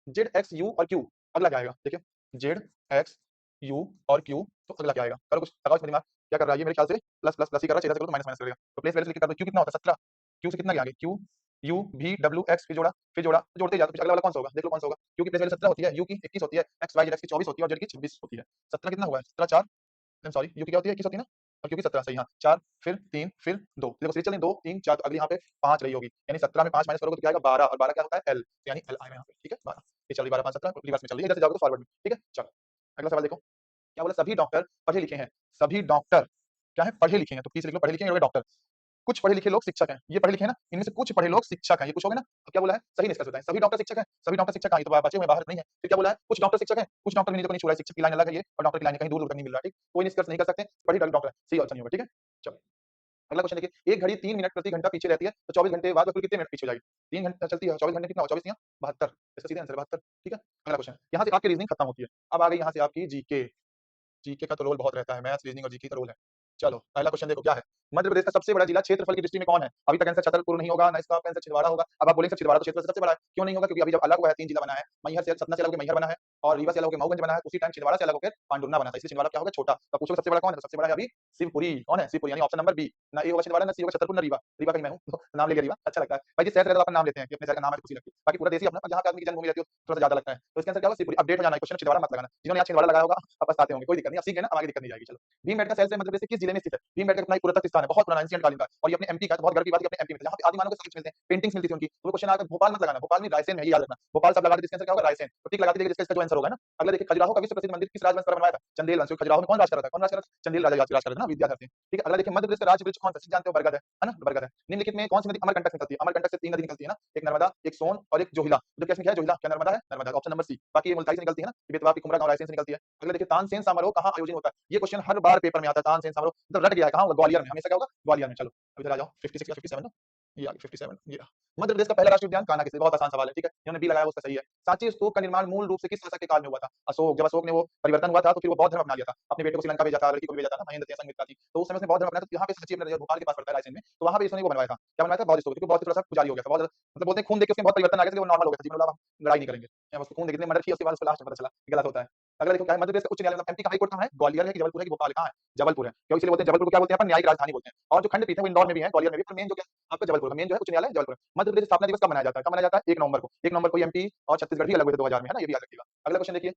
जेड एक्स यू और क्यू अगला क्या आएगा? देखिए, जेड एक्स यू और क्यू तो अगला क्या आएगा? करो कुछ लगाओ इसमें दिमाग, क्या कर रहा है ये मेरे ख्याल से प्लस प्लस प्लस ही कर रहा है, छेदा से करो तो माइनस माइनस करेगा। तो प्लेस वैल्यू लिख के कर दो, क्यू कितना होता है 17, क्यू से कितना गया आगे? Q U V W x फिर जोड़ा तो जोड़ते जाओ, तो अगला वाला कौन सा होगा? देख लो कौन सा होगा? क्यू की प्लेस वैल्यू 17 होती है, यू की 21 होती है, एक्स वाई जेड एक्स की 24 होती है और जेड की 26 होती है। 17 कितना हुआ है? 17 4 आई एम सॉरी, यू की क्या होती है? 21 होती है ना? और क्यू की 17 सही हाँ, 4 फिर 3 फिर 2 देखो सीरीज चलें 2 3 4 तो अगली यहाँ पे 5 रही होगी, यानी 17 में 5 माइनस करोगे तो क्या आएगा? 12 और 12 क्या होता है? एल यानी एल आएगा यहाँ पे, ठीक है? 12 ये चल रही 12 5 17 रिवर्स में चल रही है, इधर से जाओगे तो फॉरवर्ड में, ठीक है? चलो अगला सवाल देखो, क्या बोला? सभी डॉक्टर पढ़े लिखे हैं, सभी डॉक्टर क्या है? पढ़े लिखे हैं, तो पी से लिख लो पढ़े लिखे हैं डॉक्टर। कुछ पढ़े लिखे लोग शिक्षक हैं, ये पढ़े लिखे हैं ना, इनमें से कुछ पढ़े लोग शिक्षक हैं, ये कुछ हो गया ना? अब क्या बोला है? सही निष्कर्ष बताएं, सभी डॉक्टर शिक्षक हैं, सभी डॉक्टर शिक्षक हैं, ये तो बचे हुए बाहर नहीं है। फिर क्या बोला है? कुछ डॉक्टर शिक्षक हैं, कुछ डॉक्टर नीचे को नहीं छू रहा है, शिक्षक की लाइन अलग है ये और डॉक्टर की लाइन कहीं दूर-दूर तक नहीं मिल रहा है, ठीक? कोई निष्कर्ष नहीं कर सकते, पढ़ी डॉक्टर है, सही ऑप्शन नहीं होगा, ठीक है? चलो अगला क्वेश्चन देखिए, एक घड़ी 3 मिनट प्रति घंटा पीछे रहती है, तो 24 घंटे बाद वह कुल कितने मिनट पीछे हो जाएगी? 3 घंटा चलती है, 24 घंटे कितना हुआ? 24 तियाँ 72 इसका सीधा आंसर है 72, ठीक है? अगला क्वेश्चन, यहाँ से आपकी रीजनिंग खत्म होती है, अब आ गई यहाँ से आपकी जीके। जीके का तो रोल बहुत रहता है, मैथ्स, रीजनिंग और जीके का रोल है। चलो, पहला क्वेश्चन देखो क्या है? मध्य प्रदेश का सबसे बड़ा जिला क्षेत्रफल की दृष्टि में कौन है? अभी तक आंसर छतरपुर नहीं होगा, ना इसका आपका आंसर छिंदवाड़ा होगा। अब आप बोलेंगे सर छिंदवाड़ा तो क्षेत्र से सबसे बड़ा है, क्यों नहीं होगा? क्योंकि अभी जब अलग हुआ है 3 जिला बना है, मैहर से सतना से अलग होके मैहर बना है और रीवा से अलग होके मऊगंज बना है, उसी टाइम छिंदवाड़ा से अलग होके पांडुर्ना बना था, इसलिए छिंदवाड़ा क्या होगा? छोटा। तो पूछोगे सबसे बड़ा कौन है? तो सबसे बड़ा है अभी शिवपुरी, कौन है? शिवपुरी यानी ऑप्शन नंबर बी, ना ए होगा छिंदवाड़ा, ना सी होगा छतरपुर, ना रीवा। रीवा कहीं मैं हूँ, तो नाम ले लिया रीवा, अच्छा लगता है। भाई जिस शहर से रहते हो अपन नाम लेते हैं कि अपने शहर का नाम है तो खुशी लगती है। बाकी पूरा देश ही अपना, पर जहाँ पे आदमी की जन्मभूमि रहती हो, थोड़ा सा ज़्यादा लगता है। तो इसका आंसर क्या होगा? शिवपुरी। अपडेट हो जाना है, क्वेश्चन में छिंदवाड़ा मत लगाना। जिन्होंने यहाँ छिंदवाड़ा लगाया होगा, अब पछताते होंगे, कोई दिक्कत नहीं, अब सीख गए ना, अब आगे दिक्कत नहीं आएगी। चलो, भीमबेटका शहर से मध्य प्रदेश के किस जिले में स्थित है? भीमबेटका अपना एक पुरातत्व स्थान है, बहुत पुराना एंशिएंट कालीन का और ये अपने एमपी का है, तो बहुत गर्व की बात है कि अपने एमपी में जहाँ पे आदिमानव के साक्ष्य मिलते हैं, पेंटिंग्स मिलती थी उनकी। तो वो क्वेश्चन आएगा भोपाल मत लगाना, भोपाल में रायसेन में, ये याद रखना। भोपाल सब लगा दे, जिसका आंसर क्या होगा? रायसेन। तो टिक लगा दीजिए जिसका इसका जो आंसर होगा ना। अगला देखिए, खजुराहो का विश्व प्रसिद्ध मंदिर किस राजवंश द्वारा बनवाया था? चंदेल वंश। खजुराहो में कौन राज कर रहा था? कौन राज कर रहा था? चंदेल राजा राज कर रहा था ना, विद्याधर थे। ठीक है, अगला देखिए, मध्य प्रदेश का राज्य वृक्ष कौन सा? जानते हो, बरगद है ना? बरगद है। निम्नलिखित में कौन सी नदी अमरकंटक से निकलती है? अमरकंटक से 3 नदी निकलती है ना, एक नर्मदा, एक सोन और एक जोहिला। तो क्या इसमें क्या है? जोहिला। क्या नर्मदा है? Narmada, option number C. बाकी ये मुल्ताई से निकलती है ना, ये बेतवा की कुमरा गांव रायसेन से निकलती है। अगला देखिए, तानसेन समारोह कहाँ आयोजित होता है? ये क्वेश्चन हर बार पेपर में आता है, तानसेन समारोह मतलब रट गया है, कहाँ होगा? ग्वालियर में, हमेशा क्या होगा? ग्वालियर में। चलो अब इधर आ जाओ, 56 या 57 ना, ये आ गया 57 ये रहा। मध्य प्रदेश का पहला राष्ट्रीय उद्यान कान्हा किसे? बहुत आसान सवाल है, ठीक है? इन्होंने बी लगाया वो उसका सही है। सांची स्तूप का निर्माण मूल रूप से किस शासक के काल में हुआ था? अशोक। जब अशोक ने वो परिवर्तन हुआ था तो फिर वो बौद्ध धर्म अपना लिया था, अपने बेटे को श्रीलंका भेजा था, लड़की को भी भेजा था ना, महेंद्र सिंह संघमित्रा थी, तो उस समय उसने बौद्ध धर्म अपनाया। तो यहाँ पे सांची अपना भोपाल के पास पड़ता है रायसेन में, तो वहाँ पे इसने वो बनवाया था, क्या बनवाया था? बौद्ध स्तूप, क्योंकि बौद्ध थोड़ा सा पुजारी हो गया था, बहुत मतलब बोलते हैं खून देख के उसमें बहुत परिवर्तन आ गया था, वो नॉर्मल हो गया था, जीवन अब हम लड़ाई नहीं करेंगे, या उसको खून देख के मर्डर किया, उसके बाद उसको लास्ट में पता चला कि गलत होता है। अगला देखो क्या है? मध्य प्रदेश का उच्च न्यायालय मतलब एमपी का हाई कोर्ट कहाँ है? ग्वालियर है कि जबलपुर है कि भोपाल? कहाँ है? जबलपुर है। क्यों इसलिए बोलते हैं जबलपुर को क्या बोलते हैं? अपन न्यायिक राजधानी बोलते हैं। और जो खंडपीठ है वो इंदौर में भी है, ग्वालियर में भी, पर मेन जो क्या आपका जबलपुर का मेन जो है उच्च न्यायालय जबलपुर है। मध्य प्रदेश स्थापना दिवस कब मनाया जाता है? कब मनाया जाता है? 1 नवंबर को। 1 नवंबर को एमपी और छत्तीसगढ़ भी अलग हुए थे 2000 में, है ना? ये भी याद रखिएगा। अगला क्वेश्चन देखिए,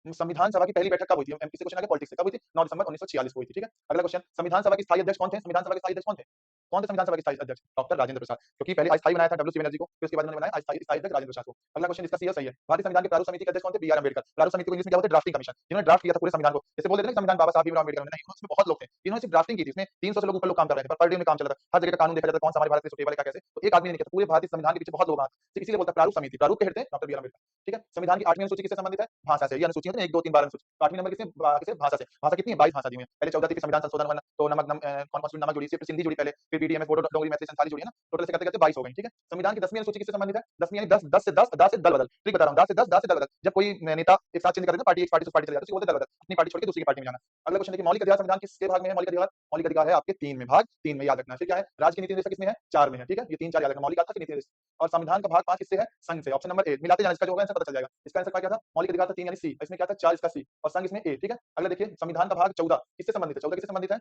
संविधान सभा की पहली बैठक कब हुई थी? एमपी से क्वेश्चन आ गया पॉलिटिक्स से, कब हुई थी? 9 दिसंबर 1946 को हुई थी, ठीक है? अगला क्वेश्चन, संविधान सभा के स्थायी अध्यक्ष कौन थे? संविधान सभा के स्थायी अध्यक्ष कौन थे? कौन थे संविधान सभा के स्थायी अध्यक्ष? डॉक्टर राजेंद्र प्रसाद, क्योंकि पहले अस्थायी बनाया था डब्ल्यू सी बनर्जी को, फिर उसके बाद उन्होंने बनाया अस्थायी स्थायी अध्यक्ष राजेंद्र प्रसाद को। अगला क्वेश्चन इसका सही है। भारतीय संविधान के प्रारूप समिति के अध्यक्ष कौन थे? B R Ambedkar. प्रारूप समिति को इंग्लिश में क्या बोलते हैं? ड्राफ्टिंग कमीशन, जिन्होंने ड्राफ्ट किया था पूरे संविधान को। जैसे बोल देते हैं ना संविधान बाबा साहब भीमराव अम्बेडकर ने नहीं, उसमें बहुत लोग थे, इन्होंने सिर्फ ड्राफ्टिंग की थी। इसमें 300 से लोग ऊपर लोग काम कर रहे थे, पर डे में काम चल रहा था, हर जगह का कानून देखा जाता है, कौन सा हमारे भारत में सुटेबल है क्या कैसे, तो एक आदमी ने नहीं किया था, पूरे भारतीय संविधान के पीछे बहुत लोग हैं, इसीलिए बोलता है प्रारूप समिति। प्रारूप के हेड थे डॉक्टर बी आर अम्बेडकर, ठीक है? संविधान की 8वीं अनुसूची किससे संबंधित है? भाषा से। ये अनुसूची है ना 1 2 3 12 अनुसूची, 8वीं नंबर किससे? किससे? भाषा से। भाषा कितनी है? 22 भाषा दी हुई है। पहले 14 थी, फिर संविधान संशोधन 1 तो कौन-कौन सी नमक जुड़ी, सिर्फ सिंधी जुड़ी पहले, फिर बीडीएमएस बोडो डोगरी मैथिली संथाली जुड़ी है ना, टोटल से करते-करते 22 हो गई, ठीक है? संविधान की 10वीं अनुसूची किससे संबंधित है? 10वीं यानी 10 10 से 10 दा से दल बदल, ठीक बता रहा हूँ, दा से 10 दा से दल बदल। जब कोई नेता एक साथ चेंज कर देता है पार्टी, एक पार्टी से उस पार्टी चले जाता है, तो उसे बोलते हैं दल बदल, अपनी पार्टी छोड़ के दूसरी की पार्टी में जाना। अगला क्वेश्चन देखिए, मौलिक अधिकार संविधान किसके भाग में है? मौलिक अधिकार है आपके 3 में, भाग 3 में, याद रखना है। फिर क्या है? राज्य की नीति निर्देशक किसमें है? 4 में है, ठीक है? ये 3 4 याद रखना, मौलिक अधिकार नीति निर्देशक। और संविधान का भाग 5 किससे है? संघ से। ऑप्शन नंबर ए, मिलाते जाना, इसका जो होगा आंसर पता चल जाएगा। इसका आंसर क्या था? मौलिक अधिकार था 3 यानी सी, इसमें क्या था? 4 इसका सी और संघ इसमें ए, ठीक है? अगला देखिए, संविधान का भाग 14 किससे संबंधित है? 14 किससे संबंधित है?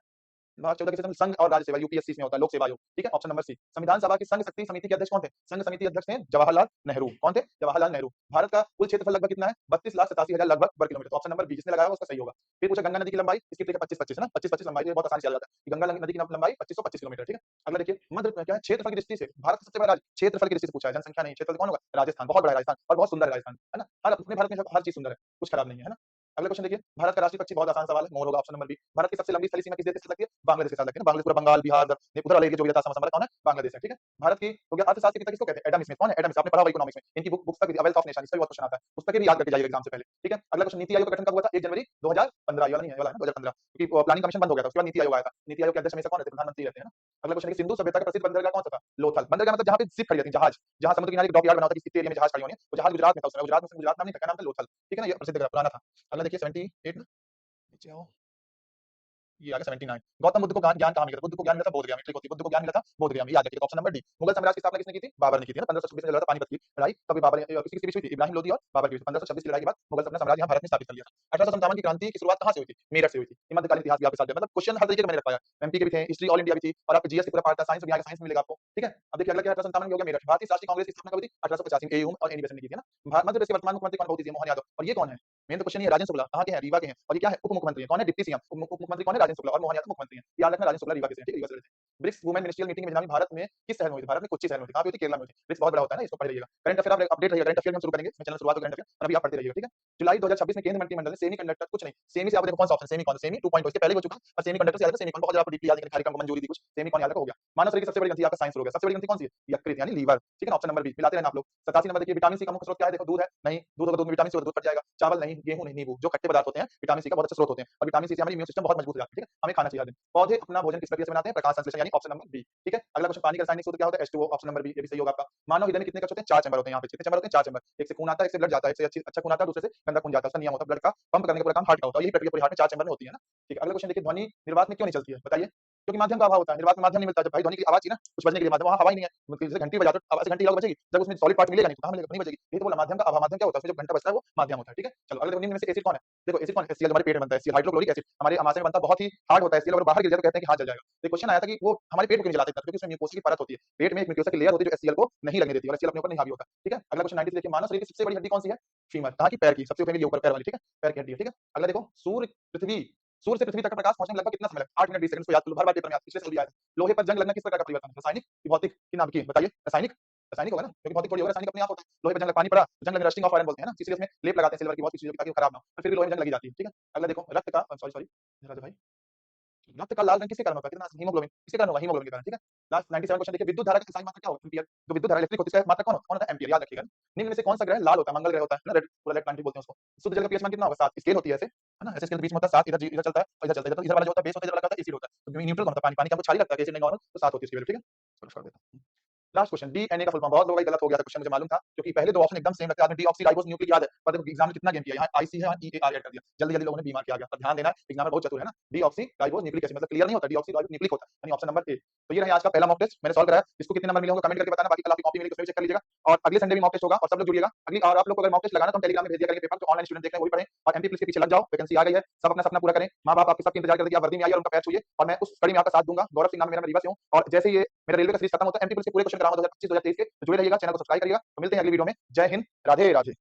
भाग 14 के सिस्टम संघ और राज्य सेवा यूपीएससी इसमें होता है, लोक सेवा आयोग। ठीक है, ऑप्शन नंबर सी। संविधान सभा की संघ शक्ति समिति के अध्यक्ष कौन थे? संघ समिति अध्यक्ष थे जवाहरलाल नेहरू। कौन थे? जवाहरलाल नेहरू। भारत का कुल क्षेत्रफल लगभग कितना है? 32,87,000 लगभग वर्ग किलोमीटर। तो ऑप्शन नंबर बी जिसने लगाया होगा उसका सही होगा। फिर पूछा गंगा नदी की लंबाई, इसकी देखिए 25-25 है ना, 25-25 लंबाई, ये बहुत आसानी से याद आता है कि गंगा नदी की लंबाई 2525 किलोमीटर। ठीक है, अगला देखिए मध्य क्या है, क्षेत्रफल की दृष्टि से भारत का सबसे बड़ा राज्य, क्षेत्रफल की दृष्टि से पूछा है, जनसंख्या नहीं, क्षेत्रफल कौन होगा? राजस्थान, बहुत बड़ा है राजस्थान और बहुत सुंदर है राजस्थान, है ना? हर अपने भारत में हर चीज सुंदर है, कुछ खराब नहीं है ना? अगला क्वेश्चन देखिए, भारत का राष्ट्रीय पक्षी, बहुत आसान सवाल है, मोर होगा, ऑप्शन नंबर बी। भारत की सबसे लंबी स्थलीय सीमा किस देश के साथ लगती है? बांग्लादेश के साथ लगती है ना, बांग्लादेश पूरा बंगाल, बिहार, उधर वाला एरिया जो भी रहता है, असम, कौन है? बांग्लादेश है। ठीक है, भारत की हो गया अर्थशास्त्र के पिता किसको कहते हैं? Adam Smith. कौन है? एडम स्मिथ, आपने पढ़ा होगा इकोनॉमिक्स में, इनकी बुक्स तक वेल्थ ऑफ नेशन, इसका भी बहुत क्वेश्चन आता है, पुस्तकें भी याद करके जाइएगा एग्जाम से पहले। ठीक है, अगला क्वेश्चन, नीति आयोग का गठन कब हुआ था? 1 जनवरी 2015, ये वाला नहीं है, ये वाला है ना 2015, क्योंकि प्लानिंग कमीशन बंद हो गया था, उसके बाद नीति आयोग आया था। नीति आयोग के अध्यक्ष हमेशा कौन रहते हैं? प्रधानमंत्री रहते हैं ना। अगला क्वेश्चन है, सिंधु सभ्यता का प्रसिद्ध बंदरगाह कौन सा था? लोथल। बंदरगाह मतलब जहां पे शिप खड़ी रहती है, जहाज, जहां समुद्र किनारे डॉक यार्ड बना होता है, किसी एरिया में जहाज खड़ी होनी है, वो जहाज गुजरात में था, उस समय गुजरात में, गुजरात नाम नहीं था, क्या नाम था? लोथल। ठीक है ना, ये प्रसिद्ध पुराना था। अगला देखिए 78 ना, नीचे आओ, ये आ गया 79। गौतम बुद्ध को ज्ञान कहाँ मिला था? बुद्ध को ज्ञान मिला था बोध गया में, ठीक होती है, बुद्ध को ज्ञान मिला था बोध गया में, याद रखिएगा, ऑप्शन नंबर डी। मुगल साम्राज्य की स्थापना किसने की थी? बाबर ने की थी ना, 1526 में चला था पानीपत की लड़ाई, तभी बाबर ने किसी किसके बीच हुई थी? इब्राहिम लोदी और बाबर के बीच। 1526 की लड़ाई के बाद मुगल अपना साम्राज्य यहाँ भारत में स्थापित कर लिया था। 1857 की क्रांति की शुरुआत कहाँ से हुई थी? मेरठ से हुई थी। ये मध्यकालीन इतिहास भी आपके साथ है, मतलब क्वेश्चन हर तरीके का मैंने रखा है, एमपी के भी थे, हिस्ट्री ऑल इंडिया भी थी, और आपके जीएस पूरा पार्ट था, साइंस भी आएगा, साइंस में मिलेगा आपको। ठीक है, अब देखिए अगला क्या है, 1857 में हो गया मेरठ। भारतीय राष्ट्रीय कांग्रेस की स्थापना कब हुई थी? 1885 में, एयू और एनी बेसेंट ने की थी ना। मध्य प्रदेश के वर्तमान मुख्यमंत्री कौन? बहुत इजी है, मोहन यादव। और ये कौन है? मेन तो क्वेश्चन ये है, राजेंद्र शुक्ला कहाँ के हैं? रीवा के हैं। और ये क्या है? उप मुख्यमंत्री है। कौन है? Deputy CM. उप मुख्यमंत्री कौन है? राजेंद्र शुक्ला, और मोहन यादव मुख्यमंत्री हैं। याद रखना, राजेंद्र शुक्ला रीवा के हैं, ठीक है, रीवा से रहते हैं। ब्रिक्स वुमेन मिनिस्ट्रियल मीटिंग में मेजबानी भारत में किस शहर में हुई थी? भारत में कोच्चि शहर में हुई थी। कहाँ पे हुई थी? केरला में हुई थी। ब्रिक्स बहुत बड़ा होता है ना, इसको पढ़ लीजिएगा। करंट अफेयर आप अपडेट रहिएगा, करंट अफेयर हम शुरू करेंगे, इसमें चैनल शुरुआत हो करंट अफेयर, और अभी आप पढ़ते रहिएगा। ठीक है, जुलाई 2026 में केंद्र मंत्रिमंडल ने सेमीकंडक्टर, कुछ नहीं, सेमी से आप देखो कौन सा ऑप्शन, सेमी कौन? सेमी 2.0, इसके पहले हो चुका, और सेमीकंडक्टर से याद रखो, सेमी कौन बहुत ज्यादा डीपली याद करने कार्यक्रम को मंजूरी दी कुछ, सेमी कौन याद रखो, हो गया। मानव शरीर की सबसे बड़ी ग्रंथि आपका साइंस हो गया, सबसे बड़ी ग्रंथि कौन सी है? यकृत यानी लीवर। ठीक है ना, ऑप्शन नंबर बी मिलाते रहना आप लोग। 87 नंबर देखिए, विटामिन सी का मुख्य स्रोत क्या है? देखो दूध है, नहीं, दूध होगा, दूध में विटामिन सी होगा, दूध पड़ जाएगा। चावल नहीं, गेहूं नहीं, नींबू, जो खट्टे पदार्थ होते हैं विटामिन सी का बहुत अच्छा स्रोत होते हैं, और विटामिन सी से हमारी इम्यून सिस्टम बहुत मजबूत हो जाती है। ठीक है, हमें खाना चाहिए हर दिन। पौधे अपना भोजन किस प्रक्रिया से बनाते हैं? प्रकाश संश्लेषण, यानी ऑप्शन नंबर बी। ठीक है, अगला क्वेश्चन, पानी का रासायनिक सूत्र क्या होता है? H2O, ऑप्शन नंबर बी, ये भी सही होगा आपका। मानव हृदय में कितने कक्ष होते हैं? 4 चैम्बर होते हैं। यहाँ पे कितने चैम्बर होते हैं? 4 चैम्बर। एक से खून आता है, एक से ब्लड जाता है, एक से अच्छा खून आता है, दूसरे से गंदा खून जाता है, उसका नियम होता है, ब्लड का पंप करने का पूरा काम हार्ट का होता है, यही प्रक्रिया पूरे हार्ट में 4 चैम्बर में होती है ना। ठीक है, अगला क्वेश्चन देखिए, ध्वनि निर्वात में क्यों नहीं चलती है? बताइए। क्योंकि माध्यम का अभाव होता है, निर्वात में माध्यम नहीं मिलता। जब भाई ध्वनि की आवाज चाहिए ना, कुछ बजने के लिए माध्यम, वहाँ हवा ही नहीं है, मतलब जैसे घंटी बजाते हो, आवाज घंटी लगभग बजेगी, जब उसमें सॉलिड पार्ट मिलेगा नहीं तो कहाँ मिलेगा? नहीं बजेगी। यही तो बोला, माध्यम का अभाव। माध्यम क्या होता है? उसमें जब घंटा बजता है वो माध्यम होता है। ठीक है, चलो अगले देखो, निम्न में से एसिड कौन है? देखो एसिड कौन है? HCl हमारे पेट में बनता है, HCl हाइड्रोक्लोरिक एसिड हमारे आमाशय में बनता है, बहुत ही हार्ड होता है HCl, अगर बाहर गिर जाए तो कहते हैं कि हाथ जल जाएगा। तो क्वेश्चन आया था कि वो हमारे पेट को क्यों नहीं जलाते इतना? क्योंकि उसमें म्यूकोसा की परत होती है, पेट में एक म्यूकोसा की लेयर होती है जो HCl को नहीं लगने देती, और HCl अपने ऊपर नहीं हावी होता। ठीक है, अगला क्वेश्चन 93 देखिए, मानव शरीर की सबसे बड़ी हड्डी कौन सी है? फीमर। कहाँ की? पैर की, सबसे पहले ये ऊपर पैर वाली। ठीक है, पैर की हड्डी है। ठीक है, अगला देखो, सूर्य से पृथ्वी तक का प्रकाश पहुंचने में लगभग कितना समय लगता है? 8 मिनट 20 सेकंड, इसको याद कर लो, हर बार पेपर में आता है, पिछले साल भी आया था। लोहे पर जंग लगना किस प्रकार का परिवर्तन है? रासायनिक कि भौतिक कि नाभिकीय? बताइए। रासायनिक, रासायनिक होगा ना, क्योंकि भौतिक थोड़ी होगा, रासायनिक अपने आप होता है। लोहे पर जंग लग, पानी पड़ा, जंग लगने, रस्टिंग ऑफ आयरन बोलते हैं ना, इसलिए उसमें लेप लगाते हैं सिल्वर की, बहुत सी चीजों की, ताकि वो खराब ना हो, पर फिर भी लोहे में जंग लगी जाती है। ठीक है, अगला देखो, रक्त का, सॉरी सॉरी राजा भाई, रक्त का लाल रंग किसके कारण होता है? कितना? हीमोग्लोबिन, किसके कारण होगा? हीमोग्लोबिन के कारण। ठीक है, लास्ट 97 क्वेश्चन देखिए, विद्युत धारा की रासायनिक मात्रा क्या होगा? एम्पियर। जो विद्युत धारा इलेक्ट्रिक होती है, इसका मात्रा कौन होता है? एम्पियर, याद रखिएगा। निम्न में से कौन सा ग्रह लाल होता है? मंगल ग्रह होता है ना, रेड, पूरा रेड प्लैनेट बोलते हैं उसको। शुद्ध जल का पीएच मान कितना होगा? 7। स्केल होती है ऐसे, है ना, ऐसे स्केल बीच में होता है 7, इधर इधर चलता है और इधर चलता है, इधर वाला जो होता है बेस होता है, इधर वाला क्या होता है? एसिड होता है। तो न्यूट्रल कौन होता है? पानी। पानी का हमको क्षारीय लगता है, एसिड नहीं नॉर्मल, तो 7 होती है इसकी वैल्यू। ठीक है, चलो छोड़ देता हूं। लास्ट क्वेश्चन, डीएनए का फुल फॉर्म, बहुत लोगों का गलत हो गया था क्वेश्चन, मुझे मालूम था, क्योंकि पहले 2 ऑप्शन एकदम सेम लगते हैं, आपने डीऑक्सी राइबोस न्यूक्लिक याद है, पर देखो एग्जाम में कितना गेम किया, यहाँ आईसी है, यहाँ ईएआर ऐड कर दिया, जल्दी जल्दी लोगों ने बीमार किया गया, पर ध्यान देना है, एग्जाम में बहुत चतुर है ना। डीऑक्सी राइबोस न्यूक्लिक एसिड मतलब क्लियर नहीं होता, डीऑक्सी राइबोस न्यूक्लिक होता है, यानी ऑप्शन नंबर ए। तो ये रहा आज का पहला मॉक टेस्ट, मैंने सॉल्व कराया, इसको कितने नंबर मिले होंगे कमेंट करके बताना, बाकी कल आपकी कॉपी मिलेगी उसमें भी चेक कर लीजिएगा, और अगले संडे भी मॉक टेस्ट होगा, और सब लोग जुड़िएगा। अगली, और आप लोग को अगर मॉक टेस्ट लगाना तो हम टेलीग्राम में भेज दिया करेंगे पेपर, जो ऑनलाइन स्टूडेंट देख रहे हैं वो भी पढ़ें, और एमपी पुलिस के पीछे लग जाओ, वैकेंसी आ गई है, सब अपना सपना पूरा करें, माँ बाप आपके सबके इंतजार करते हैं कि आप वर्दी में आइए और उनका पैर छुइए, और मैं उस कड़ी में आपका साथ दूंगा। गौरव सिंह नाम है मेरा, मैं रीवा से हूँ, और जैसे ये मेरा रेलवे का सीरीज खत्म होता है, एमपी पुलिस के पूरे क्वेश्चन कराऊंगा 2025 2023 के, तो जुड़े रहिएगा, चैनल को सब्सक्राइब करिएगा। तो मिलते हैं अगली वीडियो में। जय हिंद, राधे राधे।